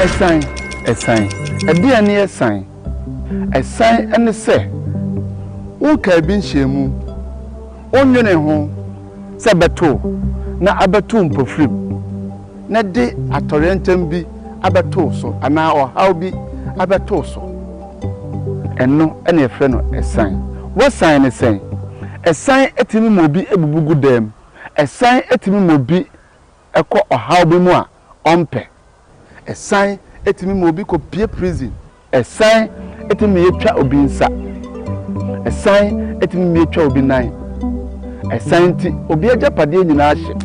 Esan. Ediane esan. Esan ene se. Wonka bi nhyiemu. Onwene ho se beto na abeto mpofrim. Na de atorentam bi abeto so ana ohaw bi abeto so. Eno ene efre no esan. What sign is saying? Esan etimi mobi ebubugu dem. Esan etimi mobi eko ohaw bi mu a ompe. Esan etimi mobi ko pie prison. Esan etimi yetwa obi nsa. Esan etimi yetwa obi nan. Esan ti obi agapade nyina ahye.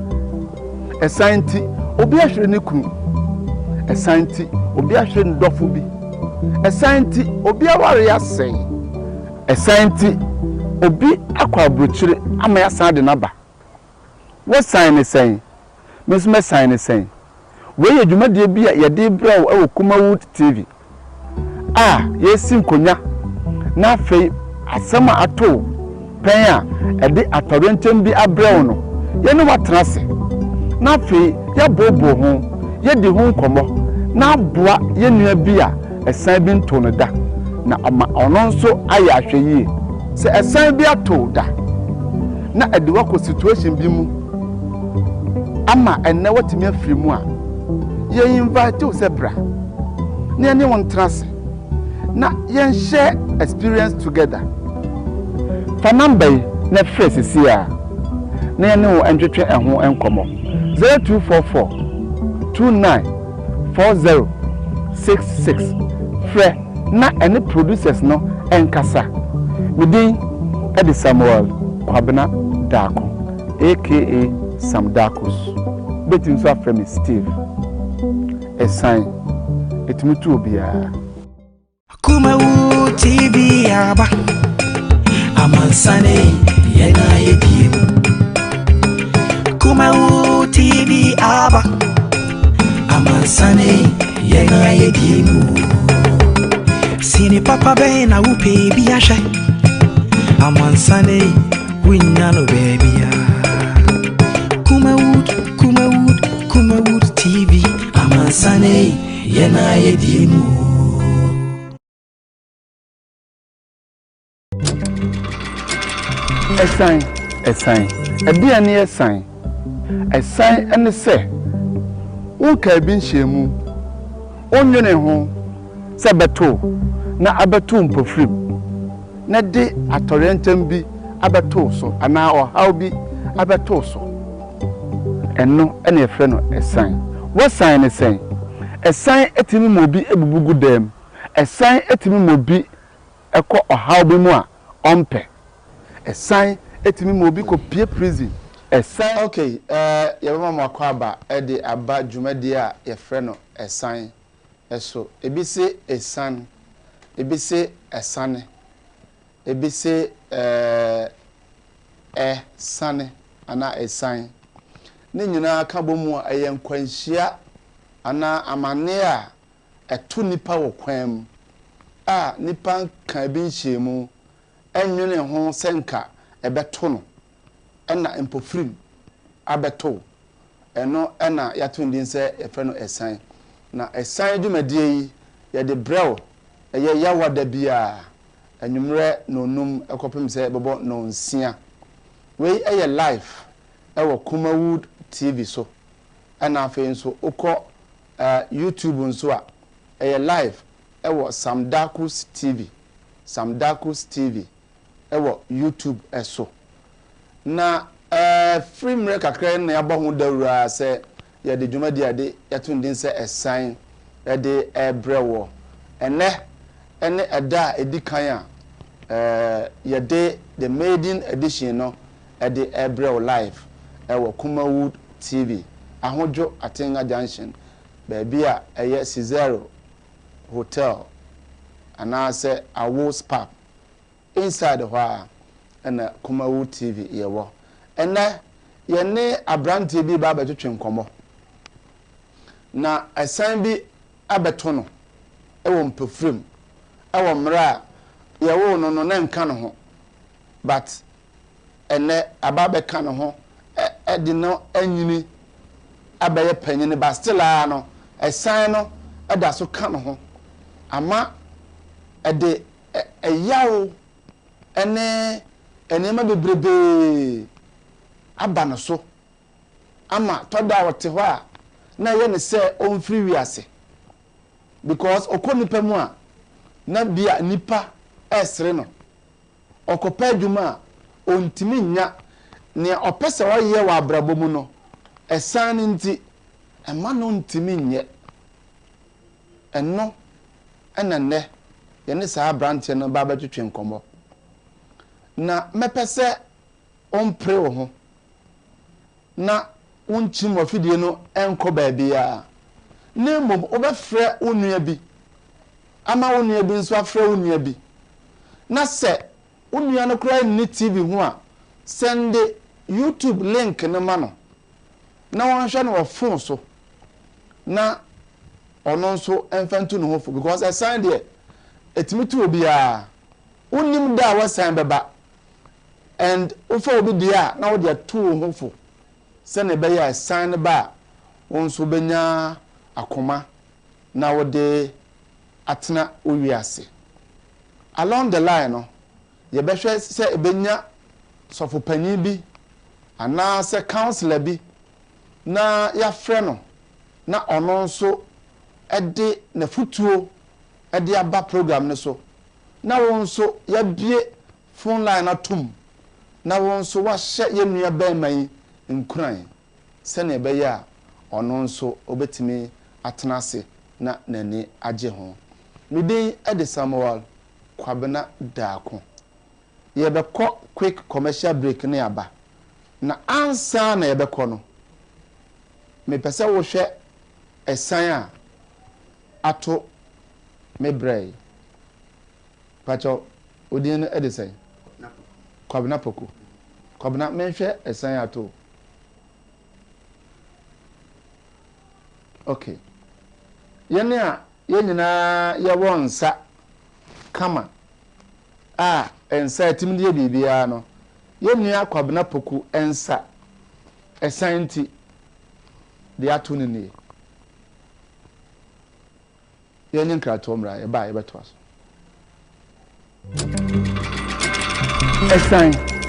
Esan ti obi ahwere ne kunu. Esan ti obi ahwere ndofo bi. Esan ti obi aware asɛn. Esan ti obi akwa abrochire ama ya san de naba. What sign is saying? Miss me sign is saying. We ye dwumade bi a ye de braw e Kumawood TV. Yesi nkonya. Na afei asema ato pen a e de atorentem bi abraw no. Ye ne watrase. Na afei ya bobo ho, ye de ho nkomo. Na aboa ye nua bi a esan bi nto no da. Na ama ono nso aye ahweye. Se esan bi ato da. Na ediwa ko situation bi mu. Ama enne watimi afiri mu a. Ye invite you sebra. Na ene won trase. Na yen share experience together. Fa number na face si a. Na ene wo entwetwe eho enkomo. 0244 294066 frɛ na ene producers no enkasa. Within Eddie Samuel Kwabena Dako, aka Sam Dakos. Betim so afrɛ me Steve. Esan etumutu obia. Kumawood TV aba. Amansane yena yedie. Kumawood TV aba. Amansane yena yedie. Sini papa be na upe bi ahye. Amansane winya no baby ya. Kumawood TV. Amansane yena yedimu. Esan. Ediane esan. Esan ene se. Wonka bi nhyiemu. Onwene ho se beto na abeto mpofrim. Na de atorentam bi abeto so ana ohaw bi abeto so. Eno ene efre no esan. What sign is saying? Esan etimi mobi ebubugu dem. Esan etimi mobi eko ohaw bi mu a ompe. Esan etimi mobi ko pie prison. Esan okay, yebama makwaba ede aba dwumade a yefre no esan. Eso ebise esan, ebise esane. Ebise sane ana esan. Ne nyina ka bomu a yenkwanhia ana amane a eto nipa wo kwam nipa kan bi nhyiemu enwene ho senka ebeto no ena empofrim abeto eno ena yato ndin se efe no esan na esan dwumadie yi ye de brew eye yawada bia anwumre nonum ekopem se bebo no nsia we eye live ewo Kumawood TV so ena afi nso ukọ YouTube nso a eye live ewo Sam Dakos TV ewo YouTube eso na free mre kakra na yaba ho dawura se ye de dwumadi ade yatundin se esan ye de ebrewo ene eda edikan a ye de the maiden edition no e de ebrewo live ewo Kumawood TV ahojo Atenga Junction baby a eye Cizero Hotel anase Awo Spa inside hwa na Kumawood TV yewo ene ye ne abrante bi ba betwetwe nkomo na esan bi abeto no ewo mpofrem ewo mra yewo no na nka no ho but ene ababe ka no ho edi no anyini abaye panyini ba still no esan no ada so ka no ho ama ede eyawo ene enema bebrebe aba no so ama toda wote ho a na ye ne se on free wiase because okonipa mu a na bia nipa esre no okopa adwuma ontimi nya ne opese wo ye wa abrabo mu no esan nti ema no ntimi nye eno enane ye ne sa branche no ba betwetwe nkomo na mepese ompre wo ho na unchi mofidie no enko baabia na mom obefre onua bi ama onua bi nso afre onua bi na se onua no kura ni TV ho a send YouTube link no ma no na wanhwe no phone so na ono nso enfantu no ho because I signed there etimitu obi a unim da wa sign beba and ofa obi dia na wo dia tu ho fo se ne be ya sign ba wonso benya akoma na wo de atena owiase along the line no ye be hwe se ebenya sofo panyin bi ana se counselor bi na ya frɛ no na ono nso ede na futuo ede aba program ne so na wonso ya bie phone line atum na wonso wa hye ye nua ba man nkuran se ne be ya ono nso obetimi atenase na nani agye ho midin ede Samuel Kwabena Daako ye be ko quick commercial break ne aba na ansa na ye be ko no me pese wo hwe esan a ato me brai pacho odin no edesen Kwabena Poku Kwabena me hwe esan ato okay yene a yenyina ye wonsa kama a ensa timdie bibia no yenua Kwabena Poku ensa esan ti de ato ne ne yenyin krato mra ye ba ye beto aso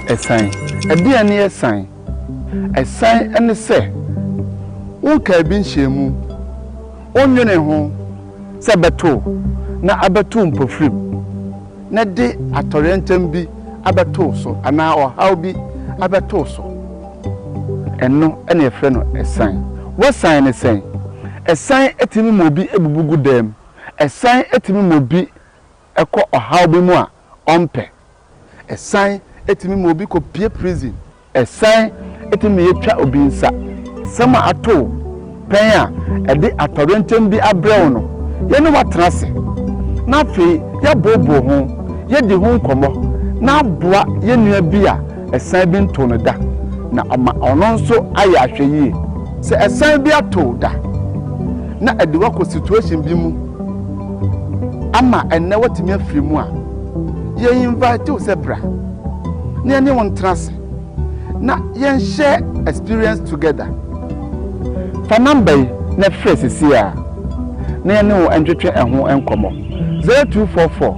esan ebia ne esan ene se wo ka bi nhemu onwene ho se beto na abeto mpofrim na de atorentam bi abeto so ana ohaw bi abeto so eno ene efre no esan wo san ne sen esan etimi mobi ebubugu dem esan etimi mobi ekọ ohaw bi mu a ompe esan etimi mobi ko pie prison esan etimi yetwa obi nsa sama ato pen a ede atorentem bi abrew no ye no watrase na fe ye bobo ho ye di ho nkomo na aboa ye nua bi a esan bi nto no da na ama ono nso aye ahweyi se esan bi ato da na ede wako situation bi mu ama enne watimi afiri mu a ye invite you sebra na ne won trase na ye share experience together fa number na fresh si a na ne wo entwetwe eho enkomo 0244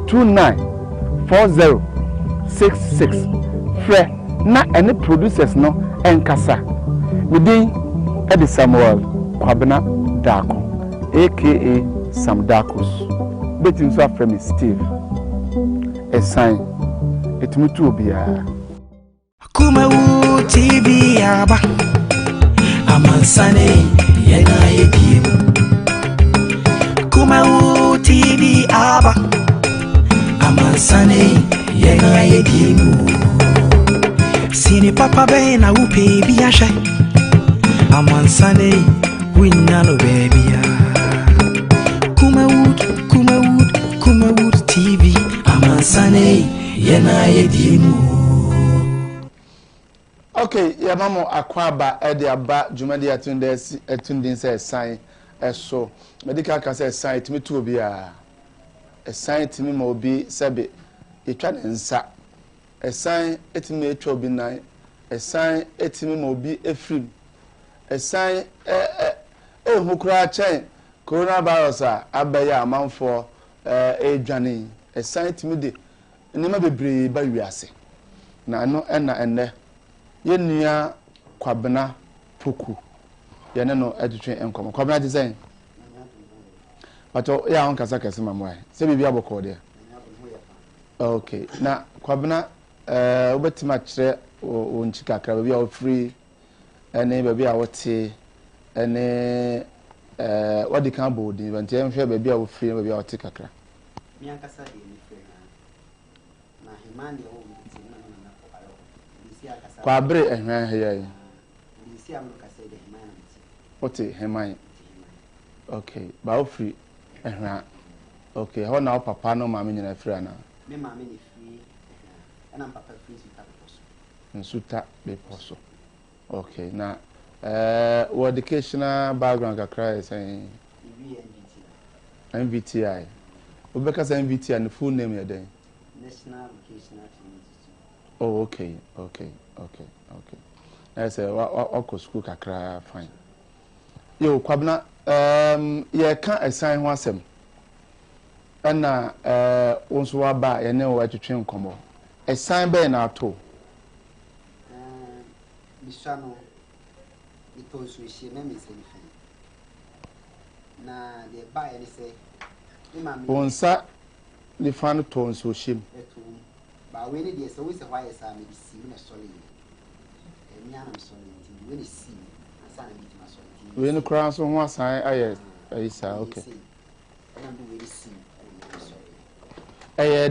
294066 fre na any producers no enkasa within Edi Samuel Kwabena Daako aka Sam Dakos betin so afremi Steve esan etumutu obia Kumawu TV aba amansane yena yedie Kumawu TV aba amansane yena yedie Sini papa be na upe bi ahye amansane winna no baby Kumawood TV amansane yena yedimu. Okay, ya mamo akwaba ede aba jumadi atundin se sign eso medical ka se sign timi tu obi a sign timi ma obi sebe etwa nsa sign etimi etwa obi nan sign etimi ma obi efrim sign ehukura chen coronavirus abaya amanfo edwane esan timi de nima bebre ba wiase na no na enne yenua kwabena poku yene no adutwe enkom kwabena design bato ya hon kasa kese mamwa se bibia aboko de okay na kwabena obetima kire o nchika kra bibia o free ene bibia wote ene what the can board even tell me baby I free baby I take akra mi ankasa de mi free na himani o mi ti na na ko ayo bisi akasa kwa bre ehwan he bisi am kasa de himani na ti ote himani okay ba o free ehwan okay how now papa no mama nyina free ana me mama ni free ana papa free suta be poso nsuta be poso okay na what educational background kakra is saying MVTI. Obeka say MVTI and the full name ya then. National Vocational Training Institute. Oh, okay. I say what school kakra fine. Yo kwabna ye kan assign ho asem. Na onso wa ba ye ne wa twetwe nkomo. Assign be na ato. Bisano because we share me say na the buy any say onsa le fan to so shim ba we ni dey say we say why is am be see na solid me am solid we ni see asa na be ma solid we ni kran so ho asan aye ayisa okay na do we see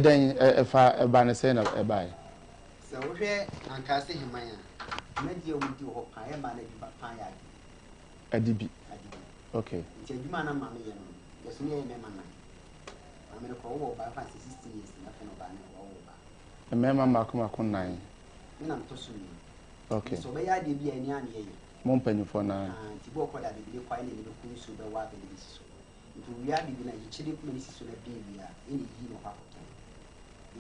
den fa ba ne say na e bai so we hwe anka say himanya media we di ho pa e ma na bi ba pa ya adibi okay nti adwuma na ma me ye no yeso ne ye me mana ma me ko wo ba fa 16 years na fe no ba ne wo ba me mama ko nine me na to so ni okay so be ya de bi ani ani ye mo mpanyifo na nti bo ko da de bi kwa ile ne ko so be wa be ne so nti wi ade bi na yi chiri ko ne so na bi wi a ene yi no ha ko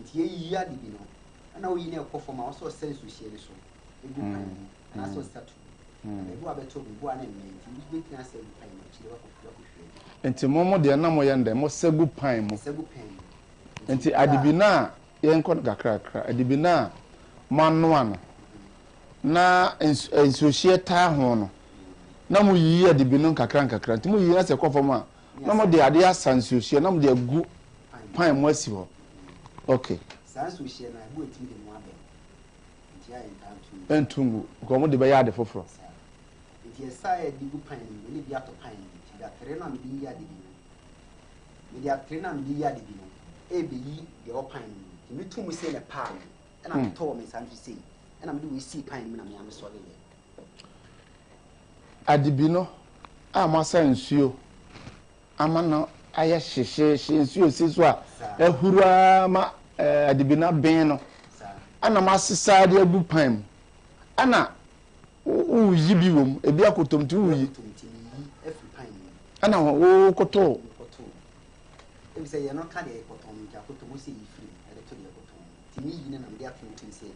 nti ye yi ade bi no ana wo yi ne ko fo ma wo so sense hie ne so egu pan na so statu ebu abeto bu ana me nti bi tina se bu pan ma chiri wa ko hwe nti momo de na mo yende mo segu pan mo segu pan nti adibi na ye nko kakra adibi na manu ano na ensohie ta ho no na mo yi adibi no kakra nti mo yi na se kofo ma na mo de ade asansohie na mo de agu pan mo asi ho okay sansohie na bu etimi de mo abe nti ayi entungu ko mo de be ya de foforo nti esa e digu pan ni ne bi ato pan nti da tere na me di ya de bi me di atre na me di ya de bi no e be yi de o pan nti me tu mu se le pan na me to me san fi se na me do we see pan na me am so le adibi no a ma sansuo ama no aye hyehye nsuo si so a ehura ma adibi na ben no ana ma sesa de abu pan ana u yibi wom ebi akotomti u yi ana wo koto e say you no ka de kotom ja kotom se yi free e de to de kotom ti mi yi na me de atonti se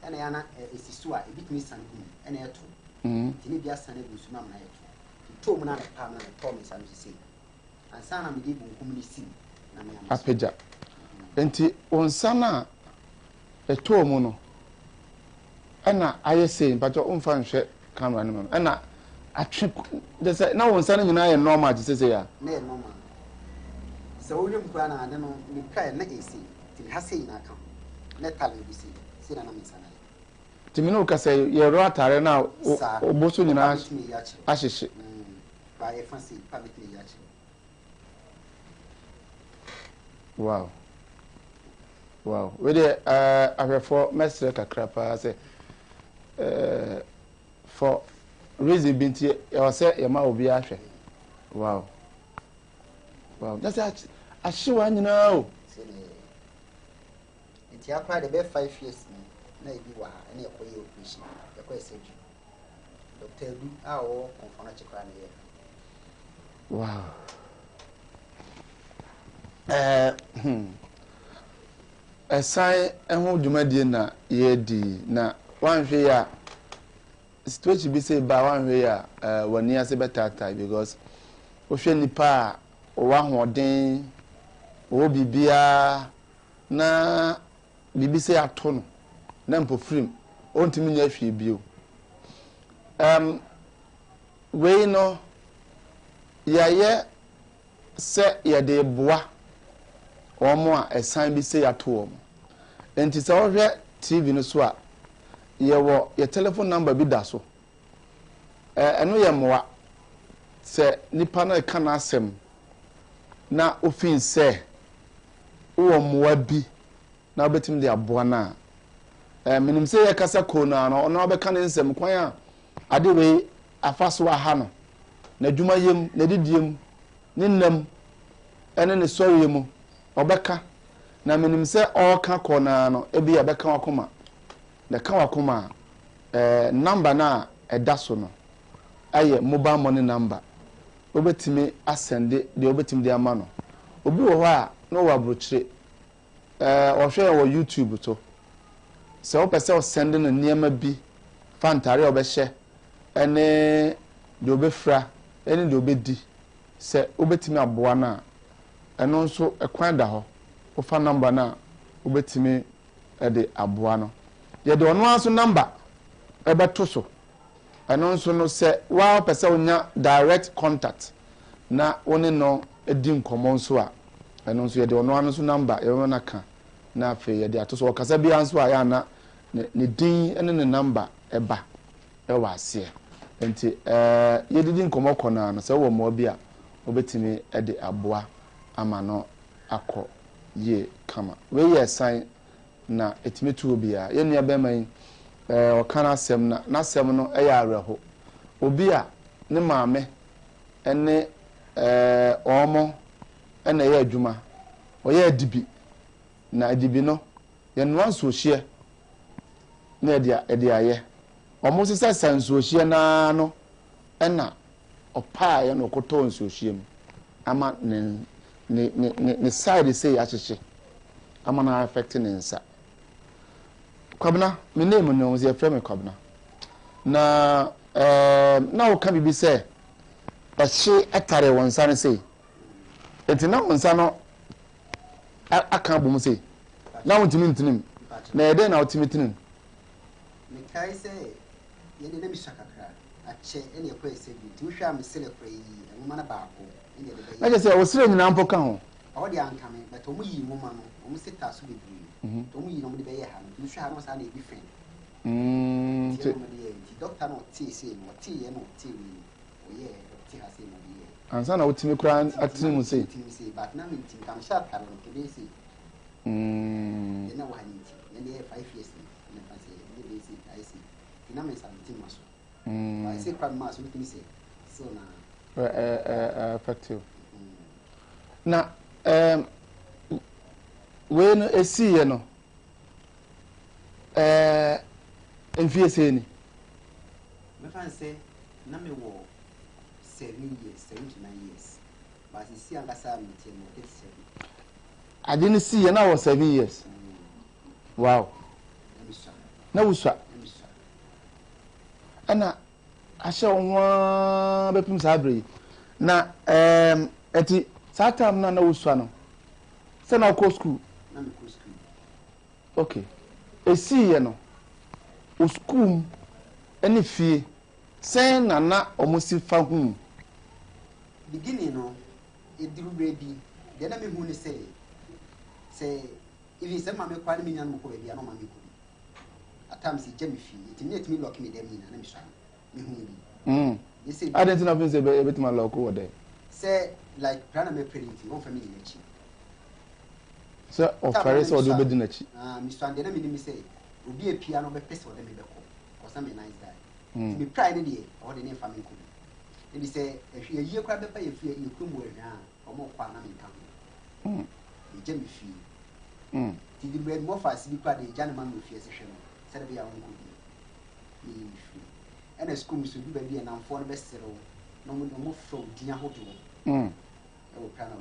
ana ya na esisu a ebi tumi san gu ana eto ti ni bia san egu su na na eto ti to mu na pa na to me san se ansa na me de bu nkum ni si na me am apeja enti onsana eto mu no ana aye sei but o mfa nhwe camera no ana atwe de say na onsana nyina ye normal ti say ya na normal so wo nyum kwa na ade no ni kai na esi ti ha sei na kan na tale bi sei sei na me sana ti mi no ka say ye ro atare na o boso nyina ahihye ba ye fancy public ya chi wow we dey afefo mestre kakra pa say for reason binti e say ye ma obi ahwe wow that's ashiwa nyina o nti akwa de be 5 years na ebi wa na ekoye operation ekoye surgery Dr. Edu a o konfona chekwa na ye esan ehun dwumadie na ye di na wanhwe ya situation bi say ba wanhwe ya wani ase betata because wohwe nipa o ahoden o bibia na bibi se ato no na mpofrim ontimi nya hwe bio we no yaye se yede boa omo a esan bi se yato omo enti se wohwe TV no so a ye telephone number bi da so eno ye moa se nipa na ka na asem na ofin se wo moa bi na obetim de aboa na minim se ye kasa ko na no ono obeka ne nsem kwan a ade we afaso aha no na dwuma yem na didiem ne nam ene ne sori mu obeka na minim se oka ko na no ebi ya beka wakoma na ka wakoma number na eda so no aye mobile money number obetimi asende de obetimi de ama no obi wo ho a no wa brochire ohwe wo YouTube to se o pese o send no niema bi fantare obehye ene de obefra ene de obedi se obetimi aboa na eno nso ekwan da ho ofa number na obetimi de aboa no ye de ono aso number ebeto so eno nso no se wa pese onya direct contact na one no edi nkomo nso a eno nso ye de ono aso number ye na ka na afi ye de atoso okasa bia nso a ya na ne din ene ne number eba wa ase enti ye didi nkomo kona no se wo mo bia obetimi de aboa ama no akọ ye kama we ye san na etimi tu obia ye nua be man okana asem na asem no ya areho obi a ne maame ene omo ene ye adwuma oye adibi na adibi no ye no anso hie na ede aye omo sisa sanso hie na no ena opa ye no koto nso hie mu ama ne side say achiche ama na affect ne nsa kwabna me name no ze frame kwabna na na o ka bibi se ehye atare wonsa ne sei enti na wonsa no aka bom sei na wontimi ntinim na ede na wotimi tinim me kai se ye de mi shakakra ache ene ko ese bi ti hwa me sele kra yi mo na baako ene de be na je se o sire nyina mpo ka ho o de anka me but o mu yi mo ma no o mu sita so bebre to mu yi no mo de be ye ha no mi hwa no sa na e bi fen ti doctor no ti se no ti ye no ti wi o ye ti ha se no bi ye ansa na wotimi kra atini mu sei ti se but na me ti kam sha tar no ke be se ye na wa ni ti ye ne 5 years ne pa se ne be se ai se ti na me sa ti maso I say crime mass with me say so na effective na we no esi ye no enfie se ni me fan say na me wo 7 years 7 to 9 years but see angasa me tie mo 37 adini si ye na wo 7 years wow na wuswa ana ahye onwa bepim sabre na eti satam na wuswa no se na ko school na me ko school okay esi ye no o school eni fie sen na omosi fa hu beginning no ediru baby de na me hu ni say even say mama kwa ni nya no ko baby na mama ko atams jemi fi etimi etimi lock me dem na me so me hu bi you say I didn't know say betima lock over there say like plan me parenting on family na chi so of parents or do be na chi me so and na me ni say obi e pia no be pese o dem be ko cause I'm a nice guy me pride dey o de ne family ko bi e say ehwe yie kwa be pa ye fi ye krum wo ehwa o mo kwa na me kan jemi fi ti di bread mo fast bi kwa de jana man no fi ese hwe no se de ya won ko bi ni fi ena school so bi ba bi na mfo no be sero no mo from dia hodo e wo kana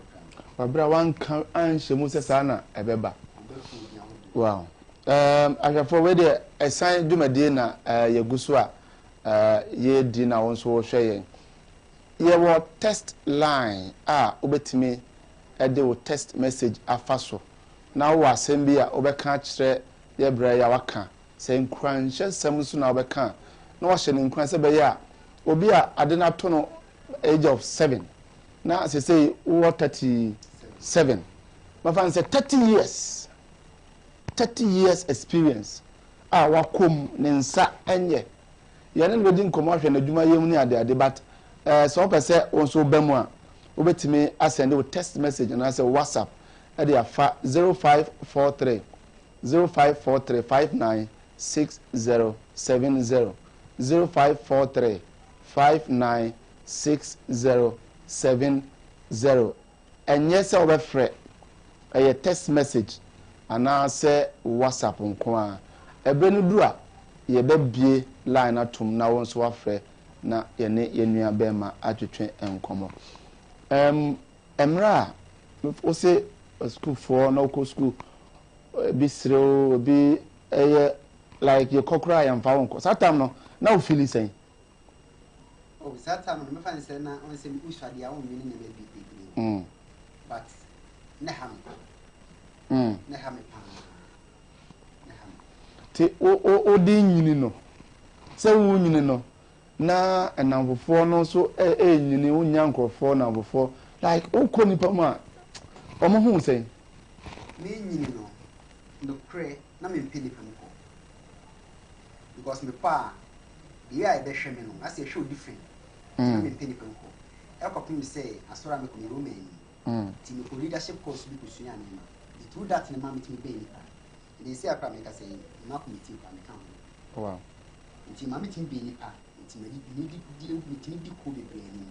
wabra wan kan anhye mu se sa na ebeba wow ahwefo we de esan dwumade na yeguso a ye di na won so wo hwe yen ye wo test line obetimi e de wo text message afaso na wo asem bi a obeka kire ye bra ya waka se nkranhye sem so na obeka na wo hye ne nkran se be ya obi a ade na to no age of 7 na say wo 37 mafa say 30 years experience wakom ne nsa enye ye ne lodi nkomo ahwe na adwuma yem ni ade but so pese wonso bemu a obetimi asend wo text message na say WhatsApp e dey afa 0543 596070 0543 596070 enye se obefre e text message ana say WhatsApp nko a ebe no du a ye bebie line atom na won so afre na ye ne yenua bema atwetwe enkomo emra o se school for no ko school bi srew bi like ye kokra ya mfa wonko satam no na o feel sen oh satam no me fan say na on say usade a won mini na be bi but ne ham ne ham ti o di nyini no se wo nyini no na enamfofo no so nyini wo nyankrofo na amfofo like o ko nipa ma o mo hu sen me nyini no no kre na me mpini pamko because me pa yeah I be hwe me no as e show different na me mpini pamko e ko pim say asora me ko me roman ti me ko leadership course bi ko suya me ma through that na ma me ti be ni pa they say akra me ka say na ko me ti pa me kan wow nti ma me ti be ni pa nti me di ko be be ni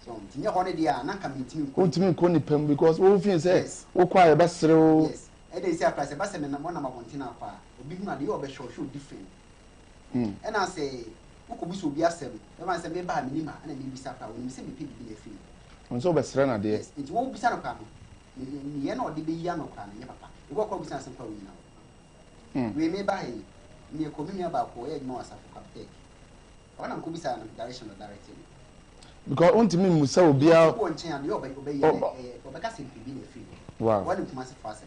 so nti nya hone dia na ka me ti ko ni pam because wo feel say wo kwa ye be srew yes e dey say akra say ba say me na mo na ma kontina kwa obi hu na dey o be show different and I say who could be so be a seven e man say me ba me ni ma na me bi sa kwa wo me say me pay bi na free onso be sre na dey nti wo bi sa na kwa no ye na o de be ya no kwa na ye papa e go kwa bi sa kwa wo na we me ba he me ko mi ba ko e ma wasa for captain ona ko bi sa na direction or directing because ontimi musa obi a ko nchen ade o be ye o be ka se bi na free wow what if must fast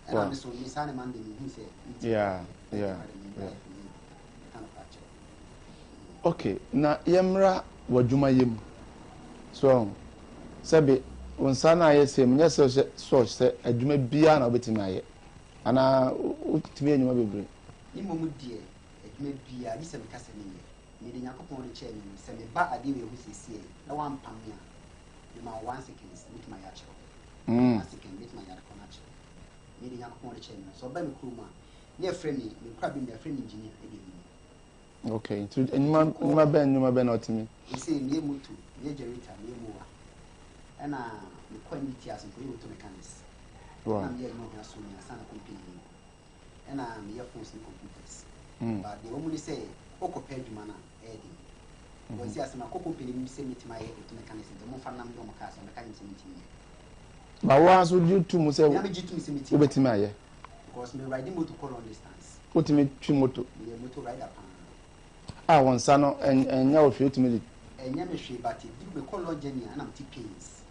and I'm so me sa na man de me say yeah okay na yemra wadwuma yem so sebe wonsana aye sem nya so se adwuma bia na obetimi aye ana utimi anyuma bebre ni momu die adwuma bia ni se me kase ni me de yakopon de che ni se me ba ade we hu sesie na wan pam ya ni ma 1 second with my yacho 1 second with my yacho na che me de yakopon de che ni so ba me kruma ni friend me kwa bi me friend engineer e de ni okay so anyuma ben na otimi e say me mutu me generator me muwa ana me quality as for you to mechanics wow na me no na so ni asana company ana me ya phones and computers but the woman say oko page mana edi was ya asana company me say meet my to mechanics the mo fa na me mo ka so mechanics meet me ba wa so you to mo say na me jitu me say meet obetimi aye because me riding motor for long distance otimi twi moto me motor rider wonsa no enya o fietimi di enya me hwe but di be call journey ana mti pains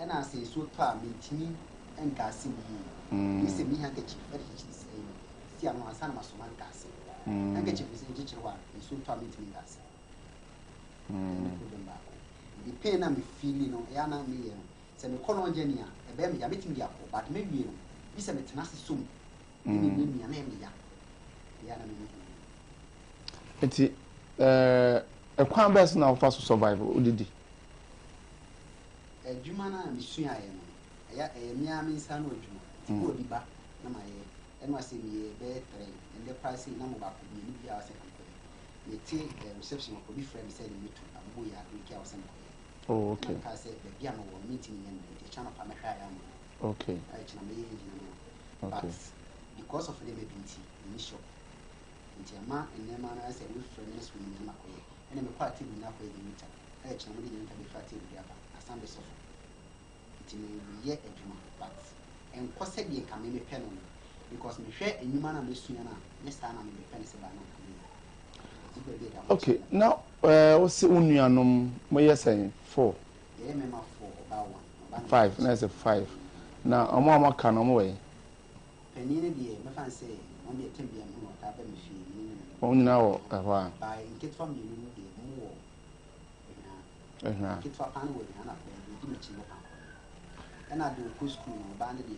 ana say so to a mentimi enka se bi ni se mi hanga chi very chi say si anu asana masoma nka se hanga chi bi se chi wa so to a mentimi nka se the pain na me feeling no ya na me ye se me call journey a e be me ya metimi ya ko but me wie no bi se me tena se som ni mi ya na me ya na me enti ekwan best na ofa so survive odidi adwuma na misua ye no ya mi nsa no adwuma ti ko di ba na ma ye eno ase mi be 3 and the price na mo ba ko ni bi a second ko me ti reception ko bi friend say me to ambo ya do ki a wase ko oh okay ka say be bia no wo meeting yen de channel pa me hwa ya no okay ai chana me yin no okay because of them binti ni shop nti ama enema na say we friend ni so ni ma ko ene me kwa ti bi na ko e meeting ai chana me yin ta be fati bi aba asambe so nti me ye adwuma but en ko se de ka me pɛ no because me hwɛ enyuma na me sua na ne sa na me pɛ ne se ba na ka me okay now wo se unuanom mo yesen 4 Yeah, me ma 4 about 1. 5 na say 5 na omo amaka no mo we penine de me fan say on de tembia mo ta ba me fi ni o nyina wo ho a by nketfa me ni de mo wo ehna nketfa pan wo ni ana ko di me chi mo pan ana de ko school no ba ne de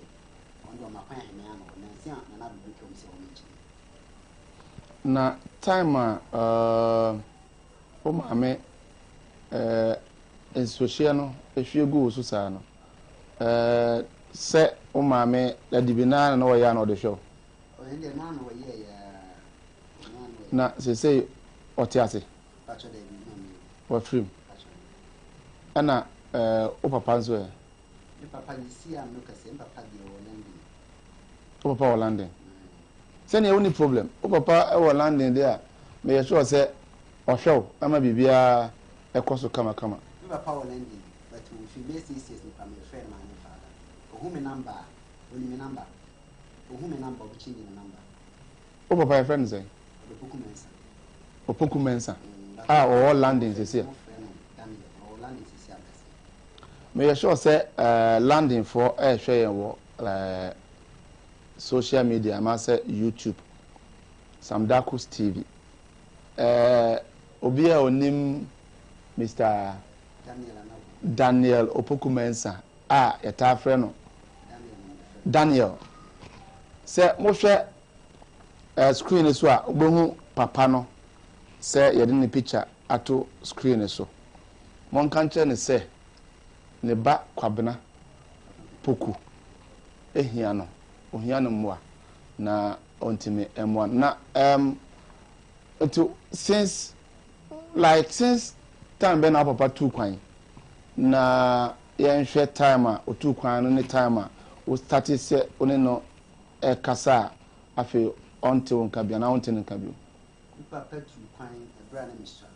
on do ma pan me ana na si na do ko mi se o mi chi na time o maame ensohia no ehwie gu so saa no se o maame la dibina na wo ya na o de hwe o ende no na wo ye ya na se otiase pacho de mi no mi wa film ana o papa nso e papa ni si am no kase papa de wo landi o papa o London se ne woni problem o papa e wo London de a me ye sure se o hwe ama bibia ekoso kama papa wo landi but if you make this is my friend my father who me number only me number who me number we change the number o papa your friend say opoku mensa o London se se me sure say London for hwe yen wo social media ma say YouTube Samdakus TV obi a onim Mr. Daniel Opoku Mensa yeta frɛ no Daniel se mo hwɛ screen so a obohu papa no se yɛde ne picture ato screen so mon kan kyerɛ ne se ne ba Kwabena Poku ehia no ohia no mmoa na ontimi emmoa na since time be na papa tu kwan na yenhwe time a otu kwan no ne time a o start se one no kasa afi onte wonka bia na onte nka bio papa tu kwan ebra na miswa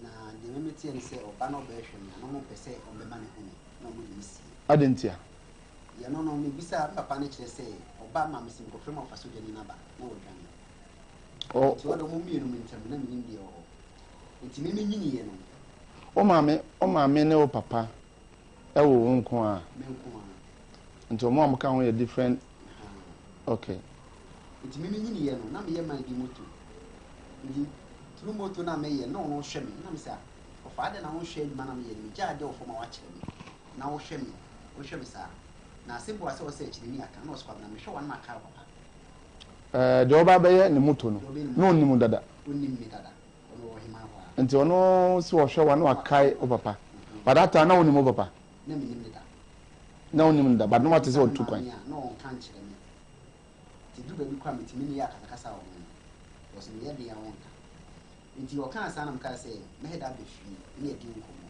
na de me metie ne se oba no be hwe me no mo pese o be ma ne hunu na mo ni si adentia ya no me bisa papa ne kire se oba ma mesim ko frema ofaso de ni na ba na wo dwan o do mo mienu me ntam na me nim de o nti me nyini ye no o maame ne o papa e wo nko a nti o mo amka ho ye different okay nti me nyini ye no na me ye man bi moto nti tru moto na me ye no no hwe me na me sa o faade na ho hwe ma na me ye me jaade o fo ma wa kire me na wo hwe me sa na simbo ase o se kire ni aka na o so na me hwe wa na aka papa de oba be ye ne moto no no nim dada onim mi dada ono o hima ho nti ono si wo hwe wa na akai o papa badata na onim o papa na me nim dada na onim dada badno mate se o tu kwan na o kan kire me ti du ba bi kwa me ti me ni aka kasa o no so me ye de ya wonka nti o kan asa na mka se me heda be fi ni edi nkomo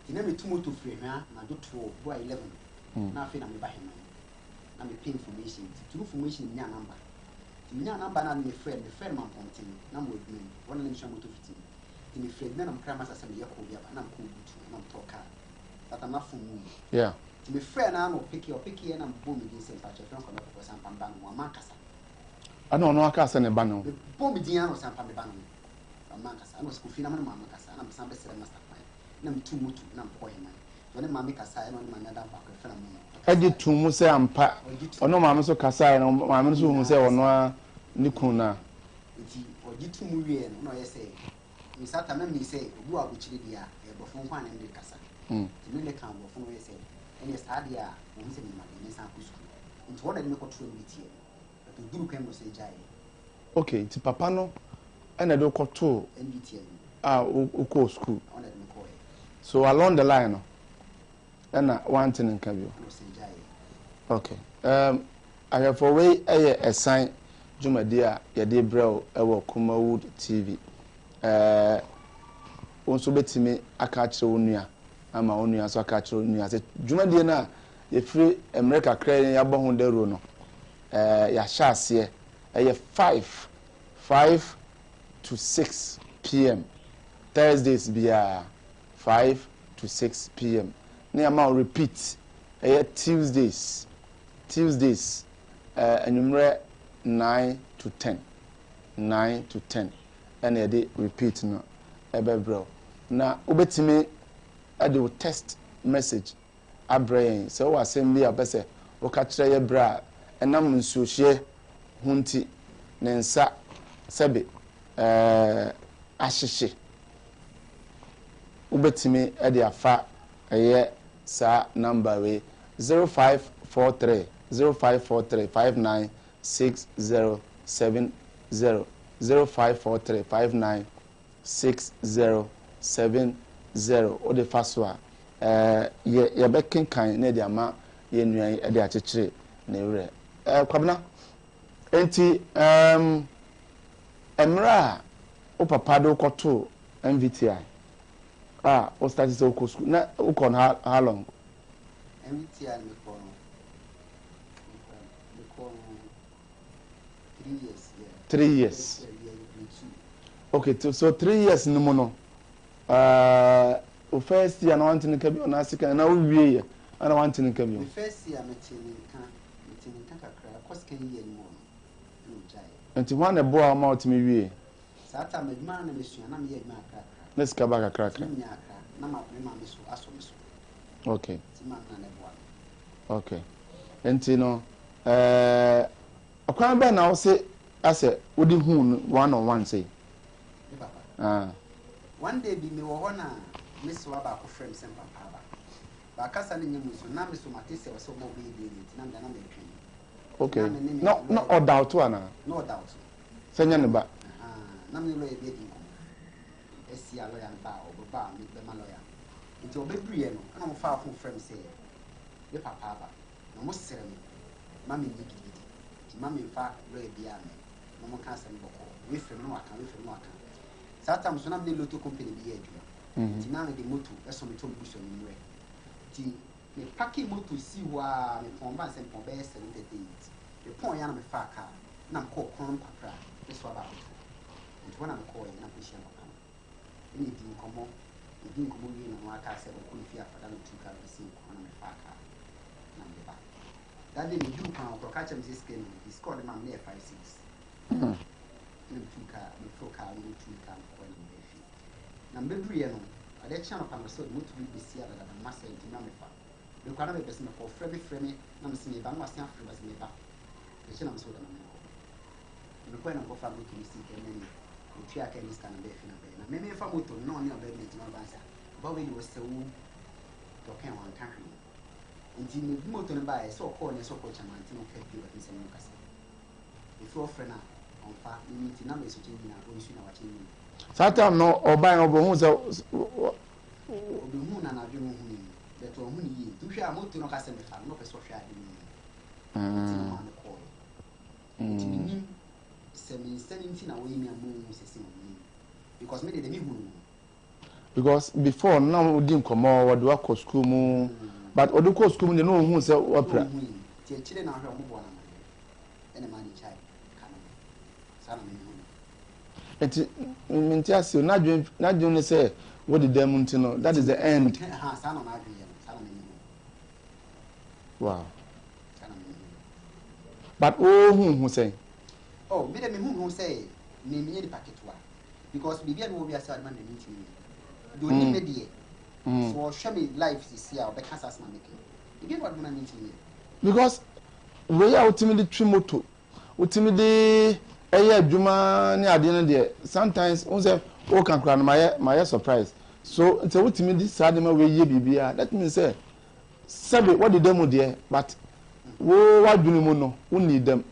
ti na me tu moto firi hwa na do to bo 11 na afi na me ba hema na me pay information ti tu information nya number ti nya number na me friend man pontin na mo edum wona na me shamo moto fiti ti me friend na mkra masa se me ye ko bia ba na mko butu na mto car tata na fu mu yeah ti me friend na no pick na mbo me din se pa che friend ko na ko sampa mba no ma kasa ana ono aka se ne ba no bo me din ano sampa me ba no ma kasa ano school fee na ma kasa na msa be sere master plan na mtu mutu na mko hema wona ma me kasa no ma na da ba ko friend mo edi tumu se ampa ono maame so kasa no maame so hu se ono a ni kuna nti ogi tumu wie no no yese misata na mi se obu abuchiri dia e bofo nkwa na ndi kasa ti me le kan bofo no yese ene stadi a mo se mi ma ni san ku school nti wona de me ko tro mi tie to duru kan mo se jai okay ti papa no ene do ko to NDT o ko school wona de me ko so along the line no ena one thing nka bio mo se jai okay I have for way a sign jumadi a yede brel ewo Kumawood TV onso betimi aka kire onua ama onua so aka kire onua se jumadi na ye free America kra ya bo ho dero no ya sha ase 5 to 6 p.m. Thursdays bia 5 to 6 p.m. ne ama repeat Tuesdays anumre 9 to 10 ɛna yɛde repeat no ɛbɛbrɛ na wobɛtumi ɛde wo text message abrɛ yɛn sɛ wowɔ asɛm bi a wopɛ sɛ woka kyerɛ yɛ berɛ a ɛnam nsuohyeɛ ho nti ne nsa sɛbe ahyehye wobɛtumi ɛde afa ɛyɛ saa number wei 0543 596070 0543 596070 ode fa so a yɛbɛkenkan na de ama yɛnnua yi de akyekyere ne werɛ kwabena enti mmerɛ a wo papa de wokɔtoo MVTI o start isoko school na ukon how long MVTI me for 3 years 3 years okay so 3 years no mo o first year na want to nka bi ona sika na wo wie ye ana want to nka bi the first year metini kan kakra course kan year ni mo no jai enti wan na bo ama otimi wie sata medma na mesua na me ye ma kakra na sika ba kakra na ma me so aso me so okay ti ma na ne boa okay enti no akwan ba na wo se ase wodi hu one on one say papa one day bi me wo ho na me so aba ko frame sem papa ba kasa ne nyemu so na me so matese wo so mo be bi ni na me na me twen okay no or doubt ana no doubt senya ne ba na me lo e bi di ko esi alo ya ba o ba me be ma lo ya nti obedruye no na mo fa afo frame say ye papa ba na mo sere me ma me ni gidi ti ma me fa lo e bi ame na mo ka asem boko we frame no aka satam so na me loto company bi ye adwuma nti na me de moto eso me to buso ni mwe ti me paki moto si wa me pon ba se pon be 78 me pon ya na me fa car na me ko kon kwakra me so ba nti wana me ko na ko shia papa ni di nkomo ni na wa ka se ko fi afada no tuka be si ko na me fa car na me ba that day me do kan ko ka chem say skin he scored man near 5-6 na tuka me foka no tuka ko na be fi na me du ye no ade chia no pa no so mutu bi si ada da ma se nti na me fa me kwa na me pese me ko frɛ me na me se me ba no asia frɛ ba se me ba e chia na me so da na me ko na ko fa mutu si ke me ni o tia ka ni scan be fi na be na me fa moto no ni oba me ti na ba sa ba we ni wo se wu to kan wan kan hwe nti me moto no ba e so ko ne so ko chama nti no ka bi ba ti se no kasa if you friend na on fa ni ti na me so chinyi na o nsu na wa chinyi sata no oban obo hu se obi hu na dwe hu ni be to hu ni yi tu hwe a moto no kasa me fa no pe so hwe ade ni ti na me ko ti ni se me sending ti na wo yi me amu se se mo ni because me de me hu because before now we didn't come or do a school mu but odu ko school mu no hu se opera ti e chire na hwe mo bo na ma ene ma ni chai kana sana me hu enti minti asio na dwen ne say what did them until no that is the end sana na dwen sana me hu wow sana me hu but oh hu say oh me de me hu say me me di paketwa because bibia no obi asa ma na ni ti do ni me die so show me life is here be kasa asma make bibia no na ni ti because we are ultimately trimoto ultimately adwuma ni ade no de sometimes on say o kan kra no my surprise so it's ultimately sad ma we ye bibia that means say sabe what did them there but wo wadwunu mu no we need them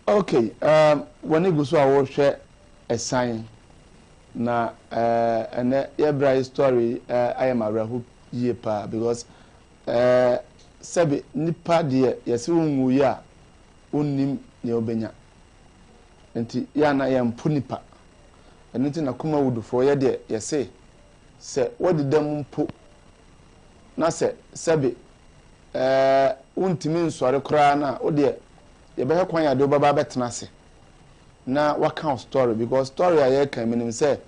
okay when you go so I share a sign na and every story I am a hope ye pa because sabe nipa de yesi wonwu ya onnim ne obenya enti ya na ya mpu nipa enti na kuma wudufo ye de yesi se wodi dam mpu na se sabe untimi nsore kra na ode ye be kwan ya de baba betena se na waka story because story aye kan minim se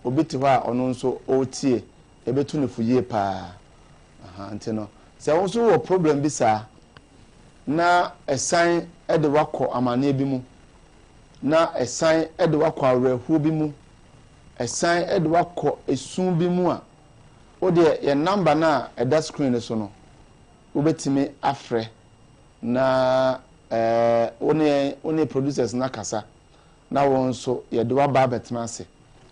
obiti ho a ono nso otie ebetu ne fuye pa enti no se won so wo problem bi sa na esan e de wako amane bi mu na esan ede wakọ awerɛhuo bi mu esan ede wakọ esun bi mu a o de ye number na eda screen so no wobetimi afrɛ na one producers na kasa na won so ye de waba betena ase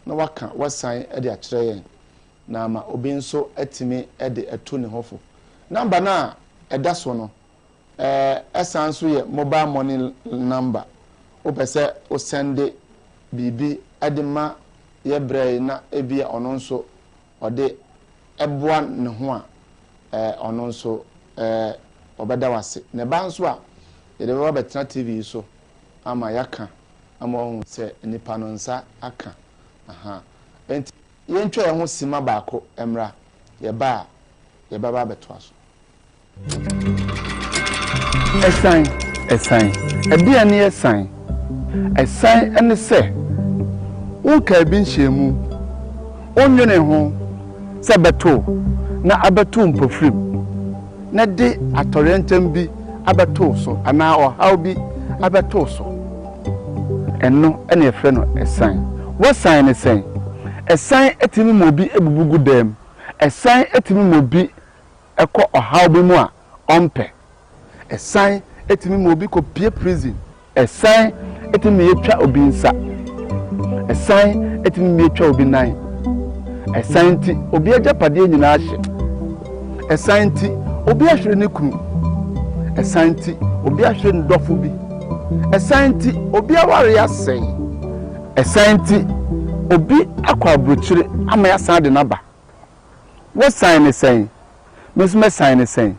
na waka wasan ede akyerɛ yɛn na ma obi nso atimi ede eto ne hofo number na eda so no esan so ye mobile money number o pese o sende bibi adema ye brɛ na ebia ɔno nso ɔde ɛboa ne ho a ɔno nso ɔbɛda wase ne ba nso a ye de ba betena TV so ama yaka ama ɔhu sɛ nipa no nsa aka enti ye ntwa ye ho sima baako emra ye ba betoa so esan ebia ne esan ene se unka bi nhyiemu onwene ho se beto na abeto mpofrim na de atorentam bi abeto so ana ohaw bi abeto so enno ene efre no esan wasan ne sen esan etimi mobi ebubugu dem esan etimi mobi ekọ ohaw bi mu a ompe esan etimi mobi ko pie prison esan etimi yetwa obi nsa esan etimi yetwa obi nan esan ti obi agapade nyina ahye esan ti obi ahwere ne kunu esan ti obi ahwere ne dofo bi esan ti obi aware asɛn esan ti obi akwa abrochire ama ya san de naba wo san ne sen mesme san ne sen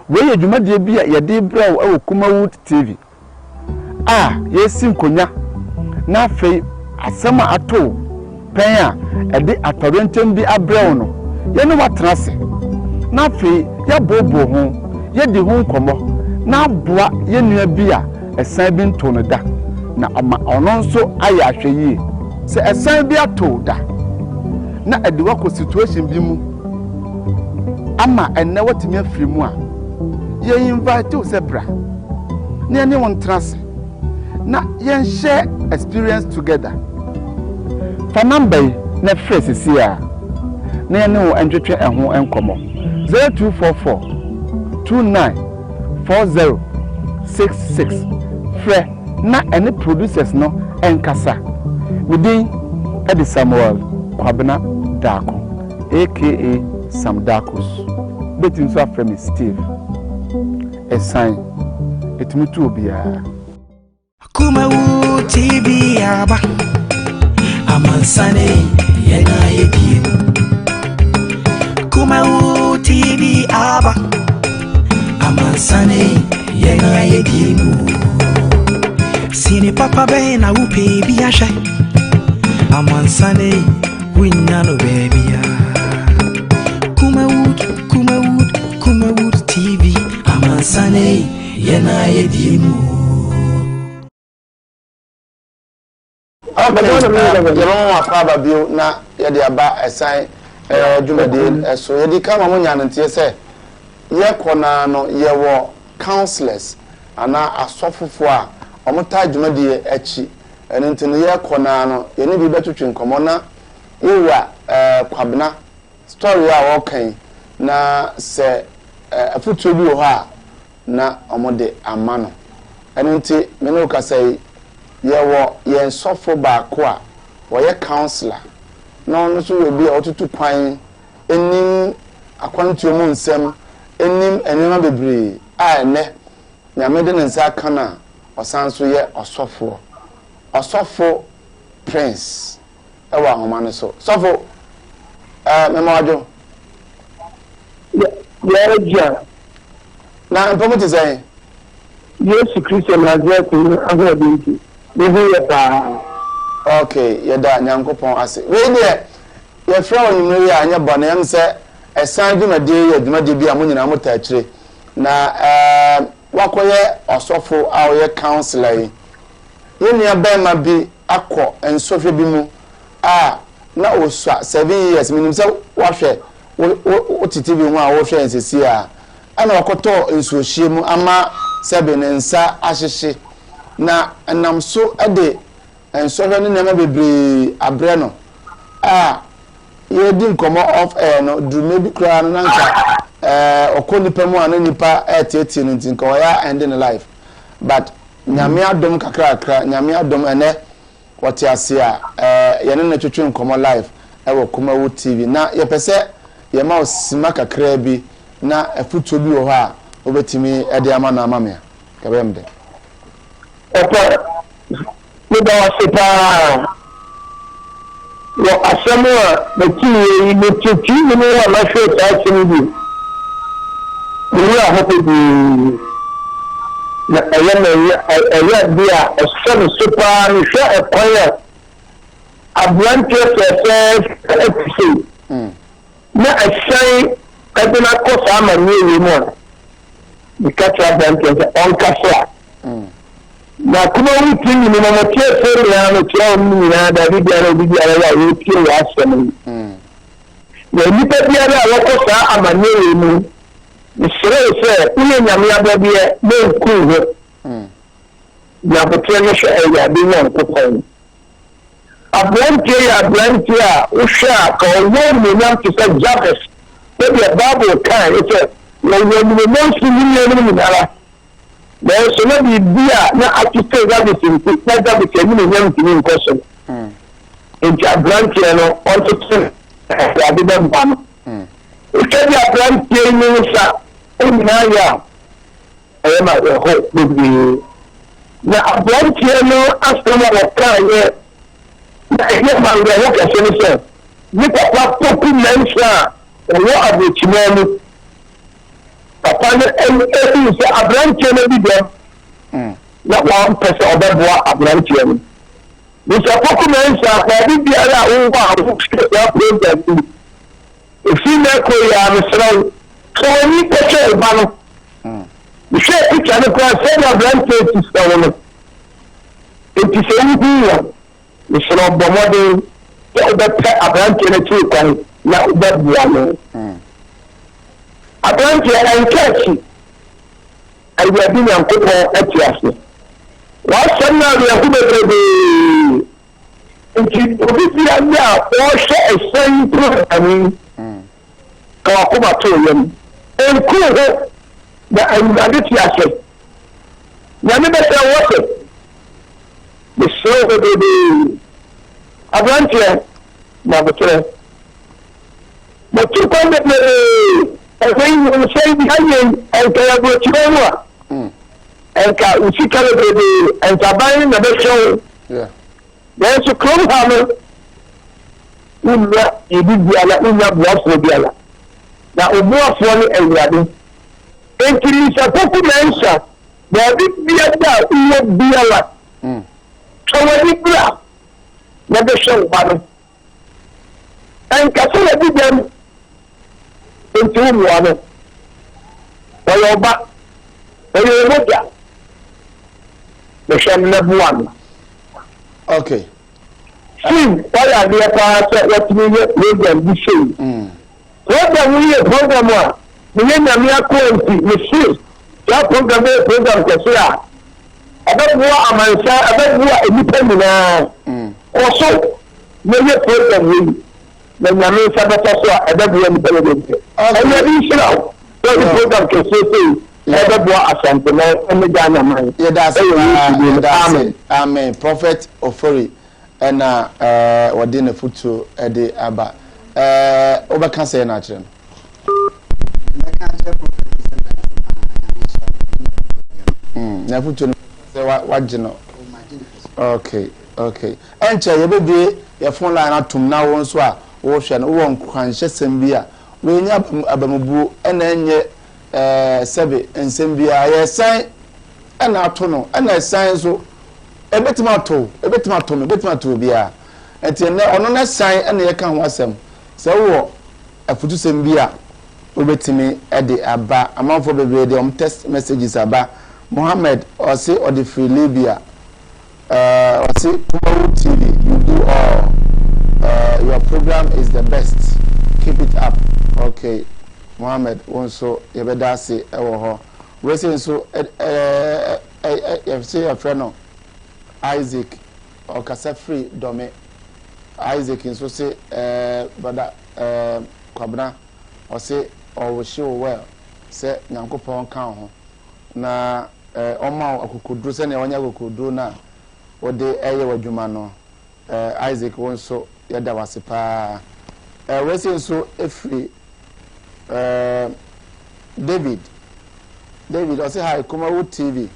we ye dwumadie bi a ye de braw e Kumawood TV yesi nkonya na afei asema ato pen a ede atorentem bi abraw no ye no watrase na afei ya bobo ho ye di ho nkomo na aboa ye nua bi a esan bi nto no da na ama ono nso aya ahweyie se esan bi ato da na ede wako situation bi mu ama enne watimi afiri mu a ye invite o sebra na ene won trase na yen share experience together fa number na phrase si a na ene wo entwetwe eho enkomo 0244 294066 frɛ na ene producers no enkasa within Eddie Samuel Kwabena Dako aka Sam Dakos betin so afrɛ me Steve esan etumutu obia Kumawood TV aba amansane yena yedie Kumawood TV aba amansane yena yedie Sine papa be na upe bi ahye amansane winya no baby ya Kumawood TV amansane yena yedie Jero afaba bio na ye de aba esan dwumade so ye di kama mo nya ntie se ye kona no ye wo counselors ana asofofo a omota dwumade achi ene ntino ye kona no ye ne bi betwetwe nkomo na yewa Kwabena story a wo kan na se afutuo bi wo ha na omode amano ene nti me no ka sai yewo yen sofo baako a woye counselor no no so we bi otutu kwan enim akwantuo mu nsem enim enema bebre a ene nyame de nsa kana osanso ye osofo prince ewa homa no so sofo memajo ya na mpomoti say Yesu Kristo na Nazareth ahodi okay yeda nyankopon ase we de ye fra onimre ya anya bone yam se esan dwumade ye dwumade bi a mo nyina mo ta akire na wakoye osofo a oye counselor yi nua bema bi akọ ensofie bi mu na osua 7 years minim se wahwe o titibi ho a wo hwe ensesi a ana wakoto ensuohie mu ama 7 nsa ahyehye na enam so ade ensɔhwɛ ne nneɛma bebree abrɛ no yɛdi nkɔmmɔ off air no durume bi koraa no nanka ɔkɔ nipa mu a ne nipa ɛtiɛtiɛ no nti nka ɔyɛ end in life but nyame adom kakrakra nyame adom ene wɔte ase a yɛne na twetwe nkɔmmɔ live ɛwɔ Kumawo TV na yɛpɛsɛ yɛma osima kakra bi na afutuo bi wɔ hɔ a obetimi ɛde ama na ama me a kabɛm de me da wasipa wo asɛm a metiye me titi me no wa mahwɛ saa asɛm bi me ya hope bi na ɛyɛ bi a ɛsɛm super ne hwɛ ɛkwan a abrante fɛfɛ ɛfisi na ɛhyɛn ɛde na kɔ saa ma ne yɛ mu a bikata abrante ɔnkasa na Kumawo TV ni mo tie fere ya no tie on ni na da bi biara ya wo tie ya asɛm na nipa biara a wɔkɔ saa amane yɛ mu nisere sɛ uye nyame ababie na nku ho na botre no hwɛ ɛyɛ ade na nkopɔn abrante ya abrante a wohwɛ a ka ɔwɔ mu nyam te sɛ Jabes ɛde Bible kan ɛsɛ na wɔn mu no nsu ni no nyinara na so na bibia na atiste Jabes nti na Jabes ni nyam ntini nkɔso nti abrante no ɔntoto ade da mpa no ikedi abrante ni nsa onyina ya ɛyɛ ma ɛhɔ bebree na abrante no asɛm a wɔkaeɛ na ɛyɛ ma ɛhɔ kɛse no sɛ ne papa poku nansa a ɔwɔ abokyima mu papa no ɛhu sɛ abrante no bi dɛm na wɔmpɛ sɛ ɔbɛboa abrante no nsa poku nansa a ɔde biara a wowɔ a wofɛ program bi efi na ɛkɔ yɛ amesrɛw so wani pɛkyɛ ba no hwɛ picture no koraa sɛ na abrante ti sɛ wo no enti sɛ wohu wɔ mesrɛ bɔ mmɔden sɛ wobɛpɛ abrante no akyiri kwan na wobɛboa no abrante ɛnka akyi awurade nyankopɔn ati ase wɔasɛm no awerɛho bebrebee nti obi bia ne a wɔhwɛ ɛsɛn program ka wakoma to yam enku ho na awurade ti ase nyame bɛsɛ wɔsɛ mesrɛ bebrebee abrante na botere kwan bebrebee ɛsɛ yi sɛ bi ayɛ ɛnka yɛaborɔkyerɛ mu a ɛnka usika bebrebee ɛnka ban na bɛhwɛ wo nanso kurom ha no wonna ebi biala wonna boafoɔ biala na oboafoɔ no awurade enti nisapoku nansa baabi bia da a wowɔ biala twɛw'ani bra na bɛhwɛ wo ba no ɛnka sɛ yɛde dɛm enti wo mmoa no ɔyɛ ɔba ɔyɛ ɔmogya bɛhwɛ no na boa no okay why are they what program be saying? Program we a program we are quality, we see that program Kasia. About what am I saying? About what independent also, maybe program we when Yami Sabata about what independent. And maybe now, the program Kasia. Amen. Prophet Ofori and within a foot at the Abba. Over can say natural. Never to what you know. Okay. And you baby, your phone line out to now on swap, ocean, one conscious and beer. We have Abamu and then sebe nsembia ye san na ato no na san so ebetima to bia enti na ono na san na ye kan ho asem se wo afutu sembia obetimi ede aba amanfo bebre de text messages aba Mohammed osi odi free Libya osi Kumawo TV you do all your program is the best keep it up okay Mohammed also yebedase ewo ho we say so say your friend Isaac okasa free dome Isaac nso se brother Kwabena o se o show well se Nyankopon kan ho na oma akokoduro se na onya akokoduro na ode eye wadwuma no Isaac wonso yeda wase pa wese nso efri David I say hi Kumawo TV.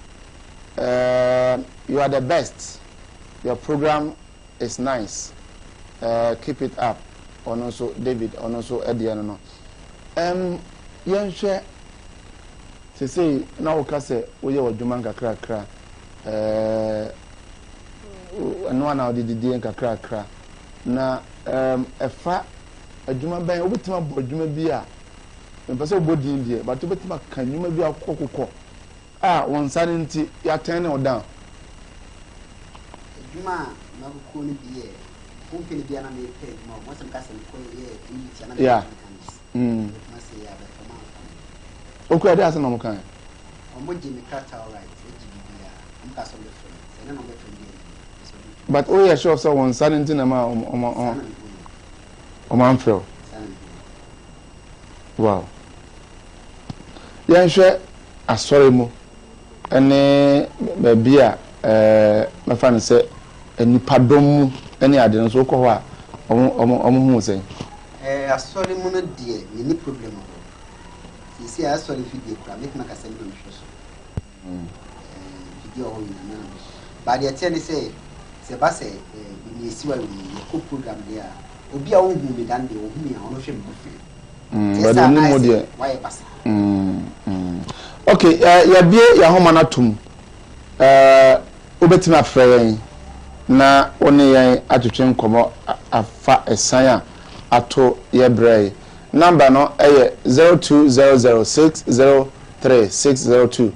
You are the best. Your program is nice. Keep it up. And also David, and also Eddie no. Yenhwe say na wo ka say wo ye wadwuma nkakra no na odididi nkakra na efa adwuma ban obetima bo adwuma bi a mpese obodin die but obetima kan adwuma bi akokokọ won sane nti ya tene o down adwuma na ko ni bi e company bi na me pay mo sem ka sem ko ye unity na yeah ma say ya be fama okwa dey ase na mo kan mo jimi kata all right ejibi ya am ka so le friend no be friend but oh yeah sure so won sane nti na ma o man feel wow yenhwe asore mu ene baby a mefa ne se enipa dom mu ene ade no so ko ho a omo hu sen asore mu no de ni problem o si asore fi de kra make maka se no so video ho ni na ba de tie ni se ba se ni si wa ni ko program dia obi a wo hu me dan de wo hu me a ono hwe me fi but ni mo de why pass okay ya bie ya homa na tum obetima frɛ na one yan atwetwe nkomo afa esan a ato ye brɛ number no eye 0200603602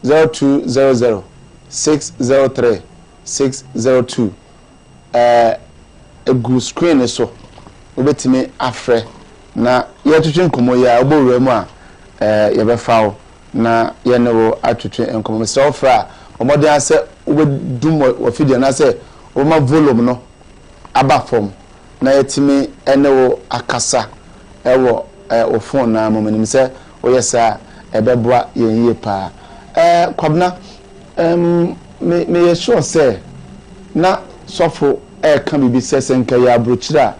0200603602 egu screen so obetimi afrɛ na ye twetwe nkomo ya obowura mu a ye befawo na ye ne wo atwetwe nkomo Mr. Ofra omode ase obedum wo video na se o ma volume no aba form na yetimi ene wo akasa ewo o phone na momanim se o yesa ebeboa yenye pa Kwabena me ye sure say na sofo kan bibi sese nka ya brochira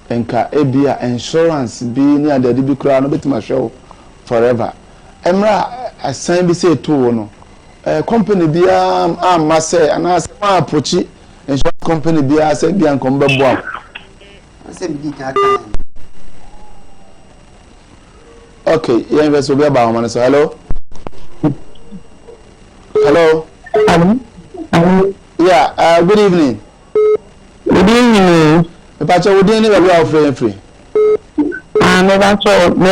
enka ebia insurance bi ni adade bi kura no betima show forever emra asan bi say to wo no company bi am say ana ma approach insurance company bi say bi an kom bebo am say bi ka okay yeah invest obi aba woman so hello yeah good evening Pacha wodi ni baby free never saw me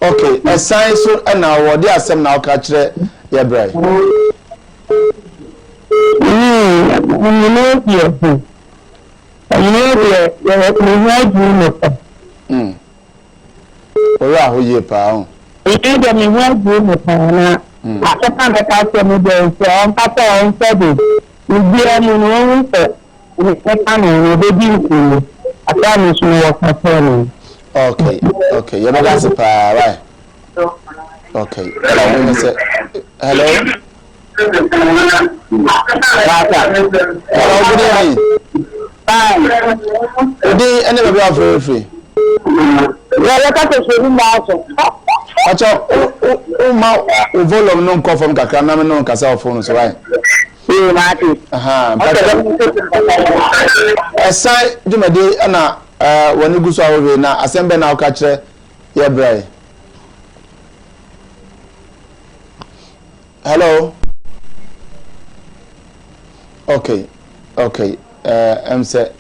okay a sign so na wodi asem na oka kire ye brai Ora ho ye pa ho de me wa ju me pa na akata me ka se me de so on papa on said we am no so we can no be bi ku ata me so wo ka so okay you know that's pa right okay hello good evening Odi ene baby free ya ka se so ni ma so Pacha o ma o volume no nko from kakra na me no nkasa phone so right Esai dumade na woni guso awowe na asembe na oka kire ye brai hello okay say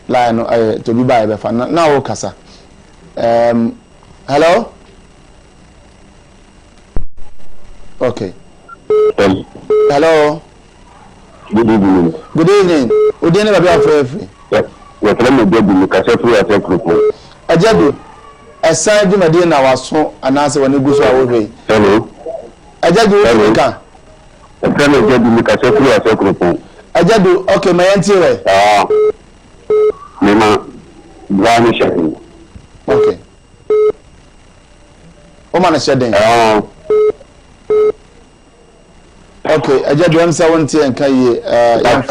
line no to be by be fa na o kasa hello okay hello Good evening. Odi ne baby afrefre. We tell me dey be ka se free at group. Ajadu. Esan dwumade na waso anase woni guso awohwe. Hello. Ajadu Africa. A friend of Jadu Mikasefri as a group. Ajadu, okay, my auntie. Mema, Brownish. Okay. Woman shedding. Okay, Ajadu, I'm 70 and Kaye.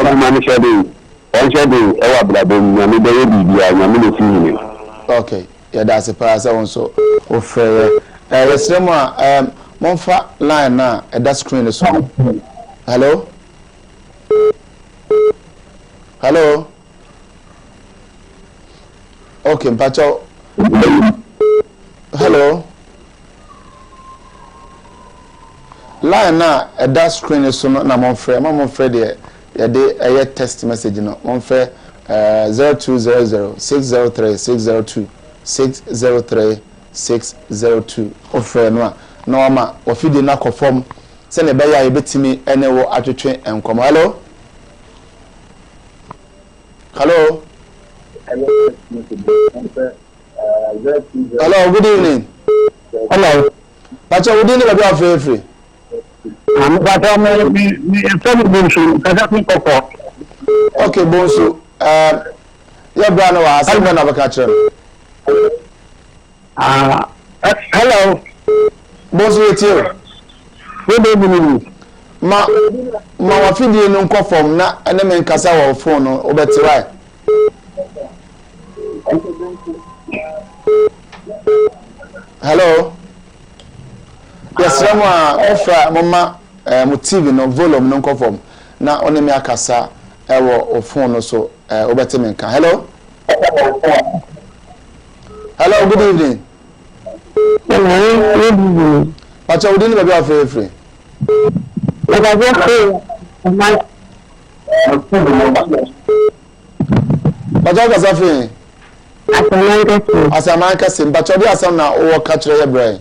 Man shedding. On shedding, Ewa Blabin, Yamida, Yamida. Okay, yeah, that's a pass also. Let's remember, Monfa line now at that screen is on. Hello? Hello? Okay, Pacho. Hello? Line now at that screen is on. I'm on Fred. Yeah, they text message. No, on Fred 0200 603 602 603 602. Offer no. Norma, ofidi na conform. Send a beya ebetimi enewo atwetwe enkom. Hello? Hello? Hello, good evening. Hello. Pacha, good evening, baby of free. I'm Pacha, me Bonsu, Kazaki Koko. Okay, Bonsu. Your brother was I'm gonna catch him. Hello. Bonsu with you. Good evening. Ma wafidi no conform na ene men kasa wo phone no obeti right. Hello. Yes, Rama offer mama mo TV no volume no conform na one me akasa wo phone no so obeti men ka. Hello. Hello, good evening. Hello. But you didn't be free. But I just say, but I was afraid. As a man can sing, but you are some now or catch your brain.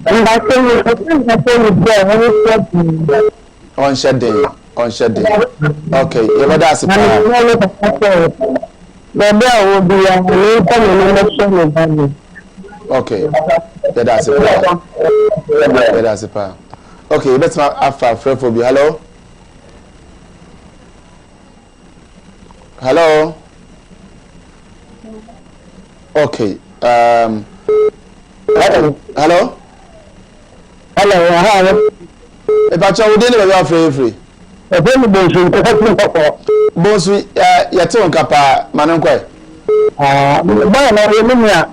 And I think On shedding. Okay, yeah, that's it. The bill will be a later election. Okay, that's it. That's it. Okay, let's not after phobia. Hello? Hello? Okay. Hello? Hello. If I tell you, we are free. Bonsu, yaton kapa manonkwe. Baya na yeminya.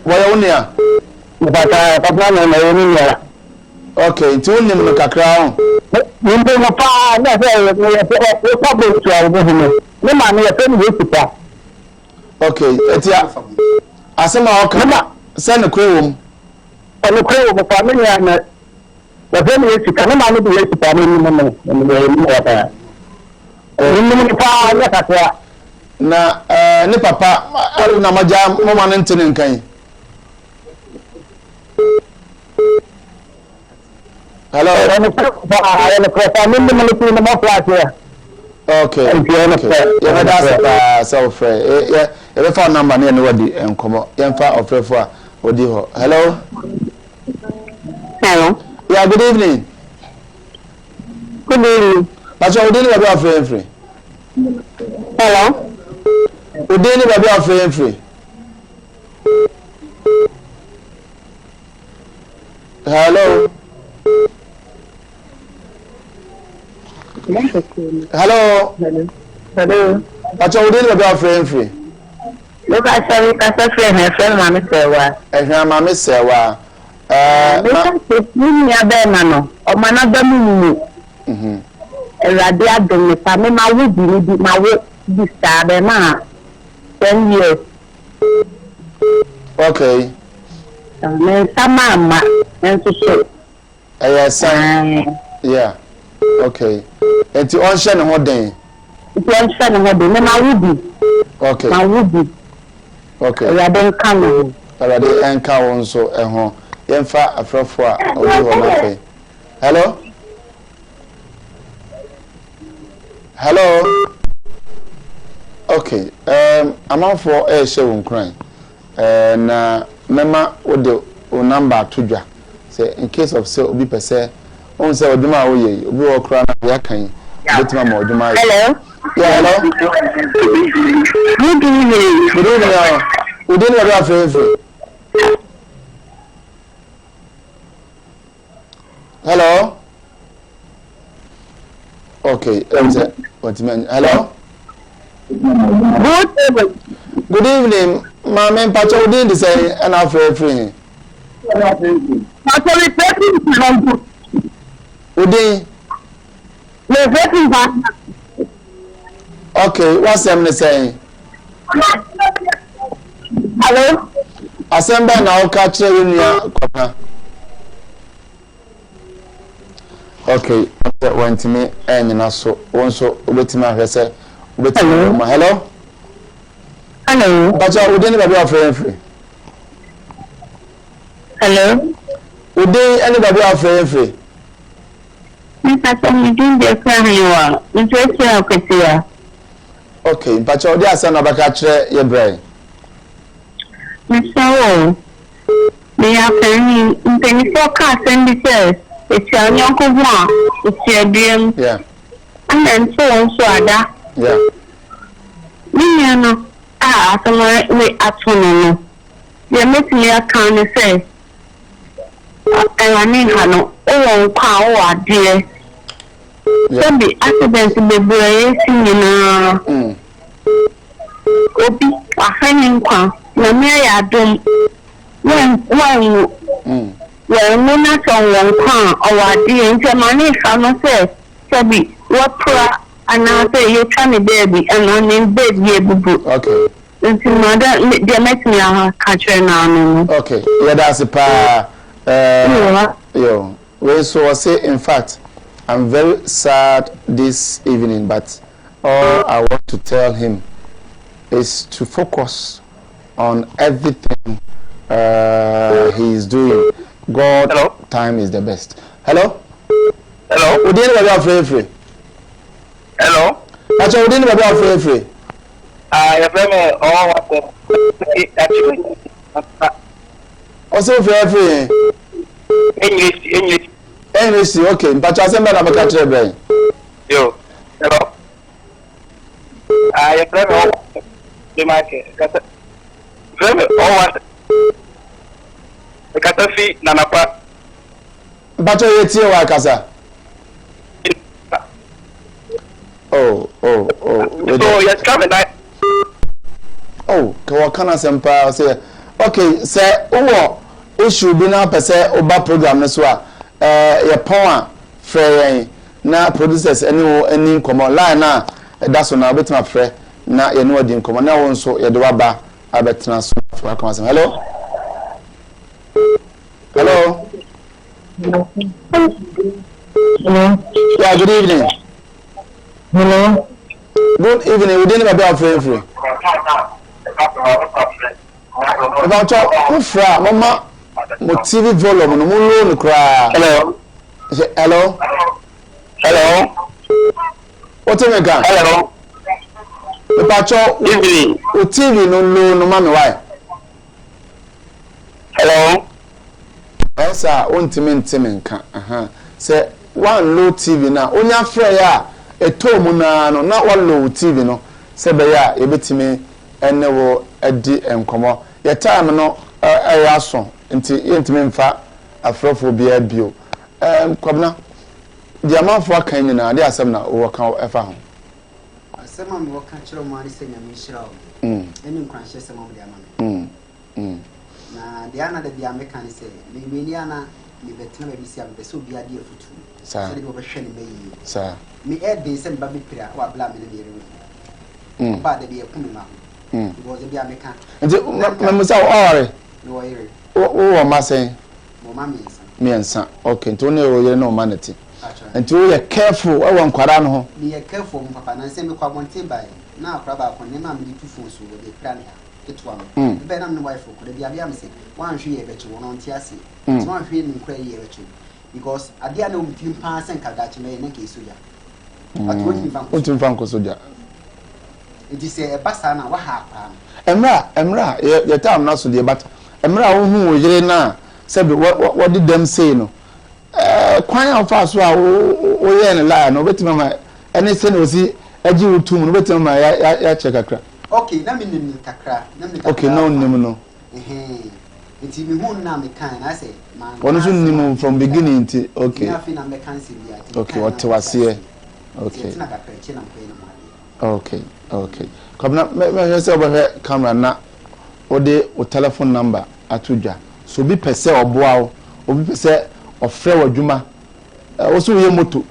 Waya unia. Bata papa na yeminya. Okay, nti unim no kakra ho. Nimbe na pa na se yo problem to awo ho. Ne ma ne yafe ni yekuta. Okay, etia asema oka. Send the crew. Ono crew mo pa me na yafe ni yekuta ne ma ne bi yekuta ne ni mo mo wata. Nimbe pa na kakra. Na ne papa na maja mama ne ntene nkan. Hello. Okay. Yeah, that's so fair. Yeah, if phone number near nobody and come on. Yeah, for Odi ho. Hello. Hello. Yeah, good evening. Good evening. But you didn't have a free. Hello. You didn't have a free. Hello. Hello. Hello. But you didn't have a free. Look at sorry, friend, Mammy Sewa. And her mammy Sewa. Or Manada Munu. Radia Demi, Family, my would be my work this time, 10 years. Okay. Some and to show. Yes, yeah. Okay. And to ocean and what day? It was sending her the name I would be. Okay. I would be. Okay. I don't come. Already anchor on so a home. Yenfa afrofo odi ho na fe. Hello? Hello? Okay. I'm for a show on crime. Na mema wo de o number to dwa. say in case of say obi pese on say oduma oye obi wo kra na ya kan betima ma oduma. Hello. Yeah, hello. Good evening. Good evening. We didn't know that. Hello. Okay, what mean? Hello. Good evening. My man Pacho did say and I'm free. Udi. Okay, what's them saying? Hello. Assemble now catch you. Okay, went to me and so one so with my hello. Hello. Hello. But we didn't have a free. Hello. We didn't anybody have free. Mr. Tom, the friend you are. Okay, but you are son of a catcher, your brain. Mr. They are paying in penny forecast and details. It's your uncle one, it's your dream. Yeah. And then so on, so other. Yeah. Me, somewhere we at home. They make me a kind of say, I mean, hello, oh, power, dear. Don't be accident to be bracing, you know. Obi, a hanging quan, no mere doom. When no matter one quan or a dear into money, I say, Sabi, what poor, and now say you're trying to baby, and I'm in bed, yeah, boo. Okay. Until mother, they make me a catcher now. Okay, yeah, that's a pa. Yo, well, so I say, in fact, I'm very sad this evening, but all I want to tell him is to focus on everything he is doing. God, hello? Time is the best. Hello? Hello? We didn't have free. Hello? Actually, we didn't have free. Your friend, actually. Also, free. English, okay. But I said, I'm a catcher brain. Yo, hello. Your friend, the market. Friend, what? The catastrophe, Nanapa. But you're here, Wakasa. Oh. So, you're coming, oh, Kawakana Sempa say, okay, say, oh, issue be now per se, Oba program, so, your power, free, na producers, any common line, now, that's when I bet my friend, now, you know, the common, now, so, you're the rubber, I bet transfer. Hello? Hello? Yeah, good evening. Hello. Good evening. We didn't have a free. About your fra, Mama, TV volume, no more cry. Hello. Hello. Hello. What's the matter? Hello. About your evening. TV, no, mommy, why? Hello. Yes, sir. Untimin, say one low TV now. Only afraid, a tomuna, no, not one low TV, no. Say, ya, a bit me, and never a D and come on. Your time, no, a yason, intimate fat, a frophobia bio. Come now. The amount for kind in idea, some now work out ever home. Some will catch your money saying a Michelle. Any crunches some of their money. Na the other the American say, Liliana, the veteran maybe see a so be a dear for two. Sir, they were showing me. Sir, me add this and Baby Pira or blaming the room. But they be a Puma. It was the American. And Mamma, no, oh, Massey, Mammy, me and son. Okay, Antonio, you know, manatee. And to be careful, I want Quarano. Be careful, Papa, and send me quite by now. Probably when I'm the two fools with the plan. One. Ben, I'm the wife could be a Biamsi. One she ever to one on Tiasi. It's one feeling crazy because I dare no team pass and Kadachi may make a suya. But what in Franco Suja? It is a bastana, what happened? Emra, your time not so dear, but Emra who is now said what did them say no kwan of us so o ye na lie no betima ma anything o si aji utum no betima ma ya check akra okay na me nim kakra okay no nim no nti me hu na me kan na say man one so nim from beginning nti okay na fi na me kan se bia okay what was here okay na kakra chi na ko na okay come na me say over camera na o de o telephone number atudwa so bi pese oboa o obi pese ofre wadwuma o so ye moto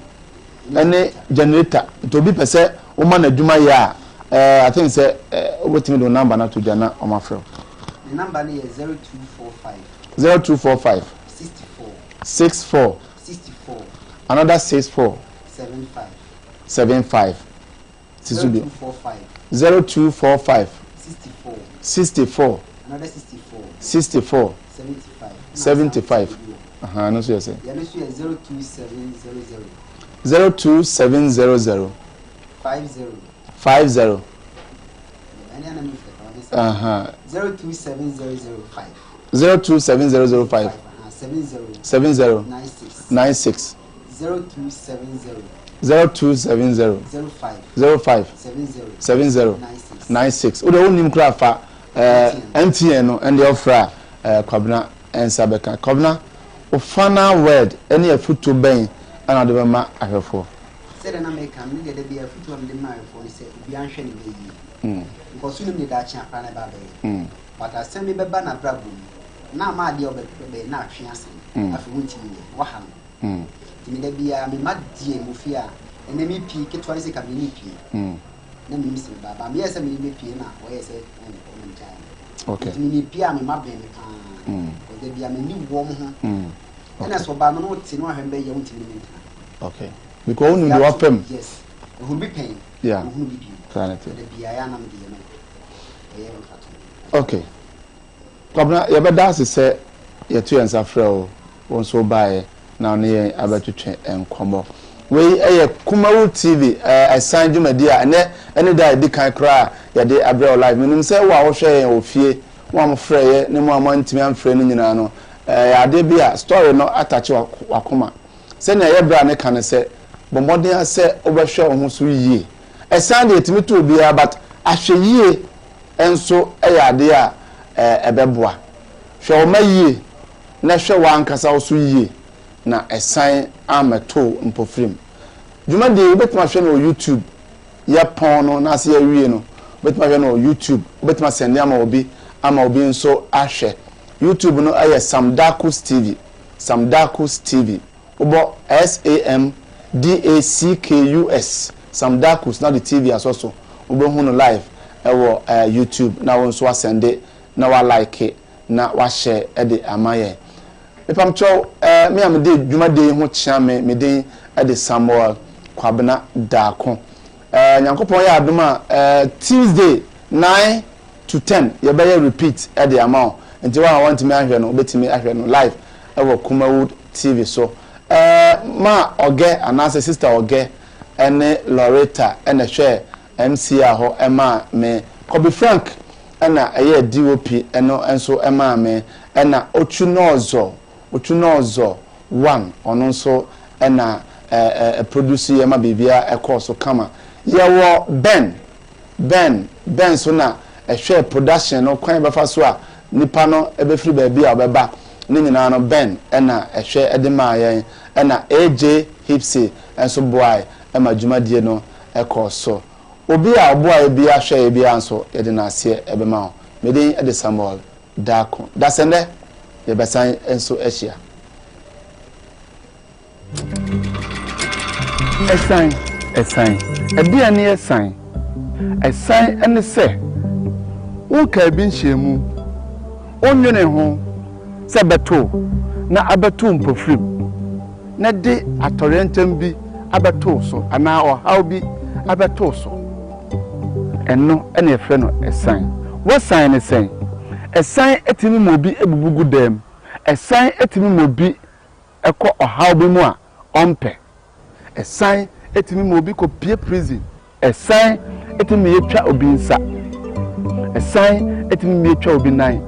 ene generator to bi pese o ma na dwuma ya I think say obetimi do number na atudwa na o ma frɛ the number is 0245 64 another 64 75 0245 64 another 64 75 no so you say yeah no so 02700 50 02700 70 96 0270 05 70 96 o de onim kra fa MTN no and the offer kwabna ensabeka kwabna o final word any afuto ben ana de ma ahwefo said na make am need de be afuto am de ma ahwefo ni say obi anhwe ni meyi because you need that chance na ba be but asem me beba na brabo na ma de obebe na ahwe ase afi wonti ni wa ha no timi da bia me ma die mu fi a ene mi pi ketwa ni se ka mi pi na mi mi se baba me yesa mi pi na o yesa okay timi pi a me ma be me kan o de bia me ni wo mo ho ena so ba no ti no ahwe be ye wonti ni okay because only do afem yes who be pain yeah who be you sanity the bia ya na me de no okay kwabna ye be da se yetu yansa frɛ o won so bae na ne yen abatwetwe enkomo we Kumawu TV asan dwumadi a ene da di kan kra ye de abre live menim se wo a wo hwɛ yen ofie wo am frɛ ye ne mo amantimi amfrɛ no nyina no ya de bia story no atache wakoma se na ye bra ne kan se bombodin ase obɛhwɛ wo ho so yie asan de etimi to bia but ahwɛ yie enso ya de a ebeboa hwɛ o ma yie na hwɛ wa ankasa wo so yie na esan ameto mpofrim dwumadi obetuma hwɛ no YouTube ya pon no na se ya wie no obetuma hwɛ no YouTube obetuma send ama obi nso ahwɛ YouTube no aye Samdakus TV obo SAMDACKUS Samdakus na the TV asoso obo hu no live ewo YouTube na won so asende na wa like na wa share e de amaye epam chow me am de dwumade ho chia me de e de Samuel Kwabena Daako nyankopon ya adoma Tuesday 9 to 10 ye be repeat e de amount nti wa want me ahwe no betimi ahwe no live ewo Kumawu TV so ma oge anase sister oge ene Loretta ene hwe MC aho ema me Kobe Frank ena eye DOP eno enso ema me ena Ochunozo 1 ono nso ena produce ema bibia ekoso kama yewo Ben so na ehwe production no kwan befa so a nipa no ebefiri ba bia obeba ni nyina no Ben ena ehwe edema yen ena AJ Hipsy enso boy ema dwumadie no ekoso obi a oboa bi ahwe bi anso yede na ase ebema ho medin ede Samuel Daako dasende ye besan enso ehia esan ebia ne esan ene se wo ka bi nhyiemu onwene ho se beto na abeto mpofrim na de atorentam bi abeto so ana ohaw bi abeto so eno ene efre no esan wo san ne sen esan etimi mobi ebubugu dem esan etimi mobi ekọ ohaw bi mu a ompe esan etimi mobi ko pie prison esan etimi yetwa obi nsa esan etimi yetwa obi nan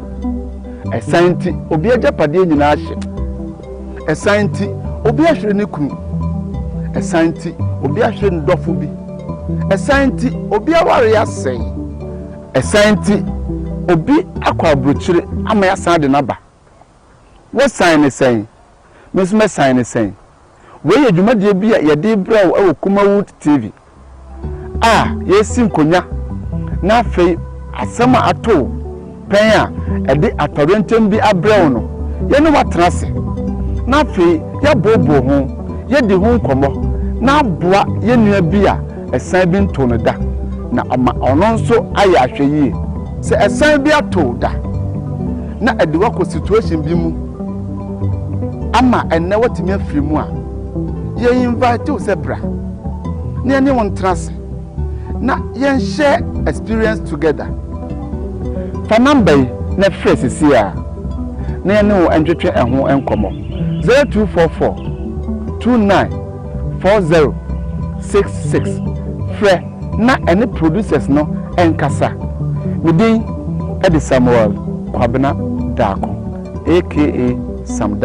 ɛsan nti obi agyapadeɛ nyinaa hye ɛsan nti obi ahwere ne kunu ɛsan nti obi ahwere ne dɔfo bi ɛsan nti obi aware asɛe ɛsan nti obi akɔ aburokyire ama yasan de naba wɔsan ne sɛn meso mɛsan ne sɛn wɔyɛ adwumadeɛ bi a yɛde brɛw ɛwɔ Kumawood TV a yɛsi nkonya na afei asɛm a ato pɛn a ɛde atɔrɛntɛm bi abrɛw no yɛne watena ase na afei yɛboɔboɔ ho yɛdi ho nkɔmmɔ na aboa yɛnnua bi a ɛsan bi nto no da na ama ɔno nso ayɛ ahwɛ yie sɛ ɛsan bi ato da na ɛde wakɔ situation bi mu ama ɛnɛ watumi afiri mu a yɛ invite wo sɛ bra na yɛne wo ntena ase na yɛnhyɛ experience together fa number yi na frɛ sisi a na yɛne wo ntwetwe ɛho nkɔmmɔ 0244 294066 frɛ na ɛne producers no ɛnkasa medin ɛde Samuel Kwabena Daako aka Sam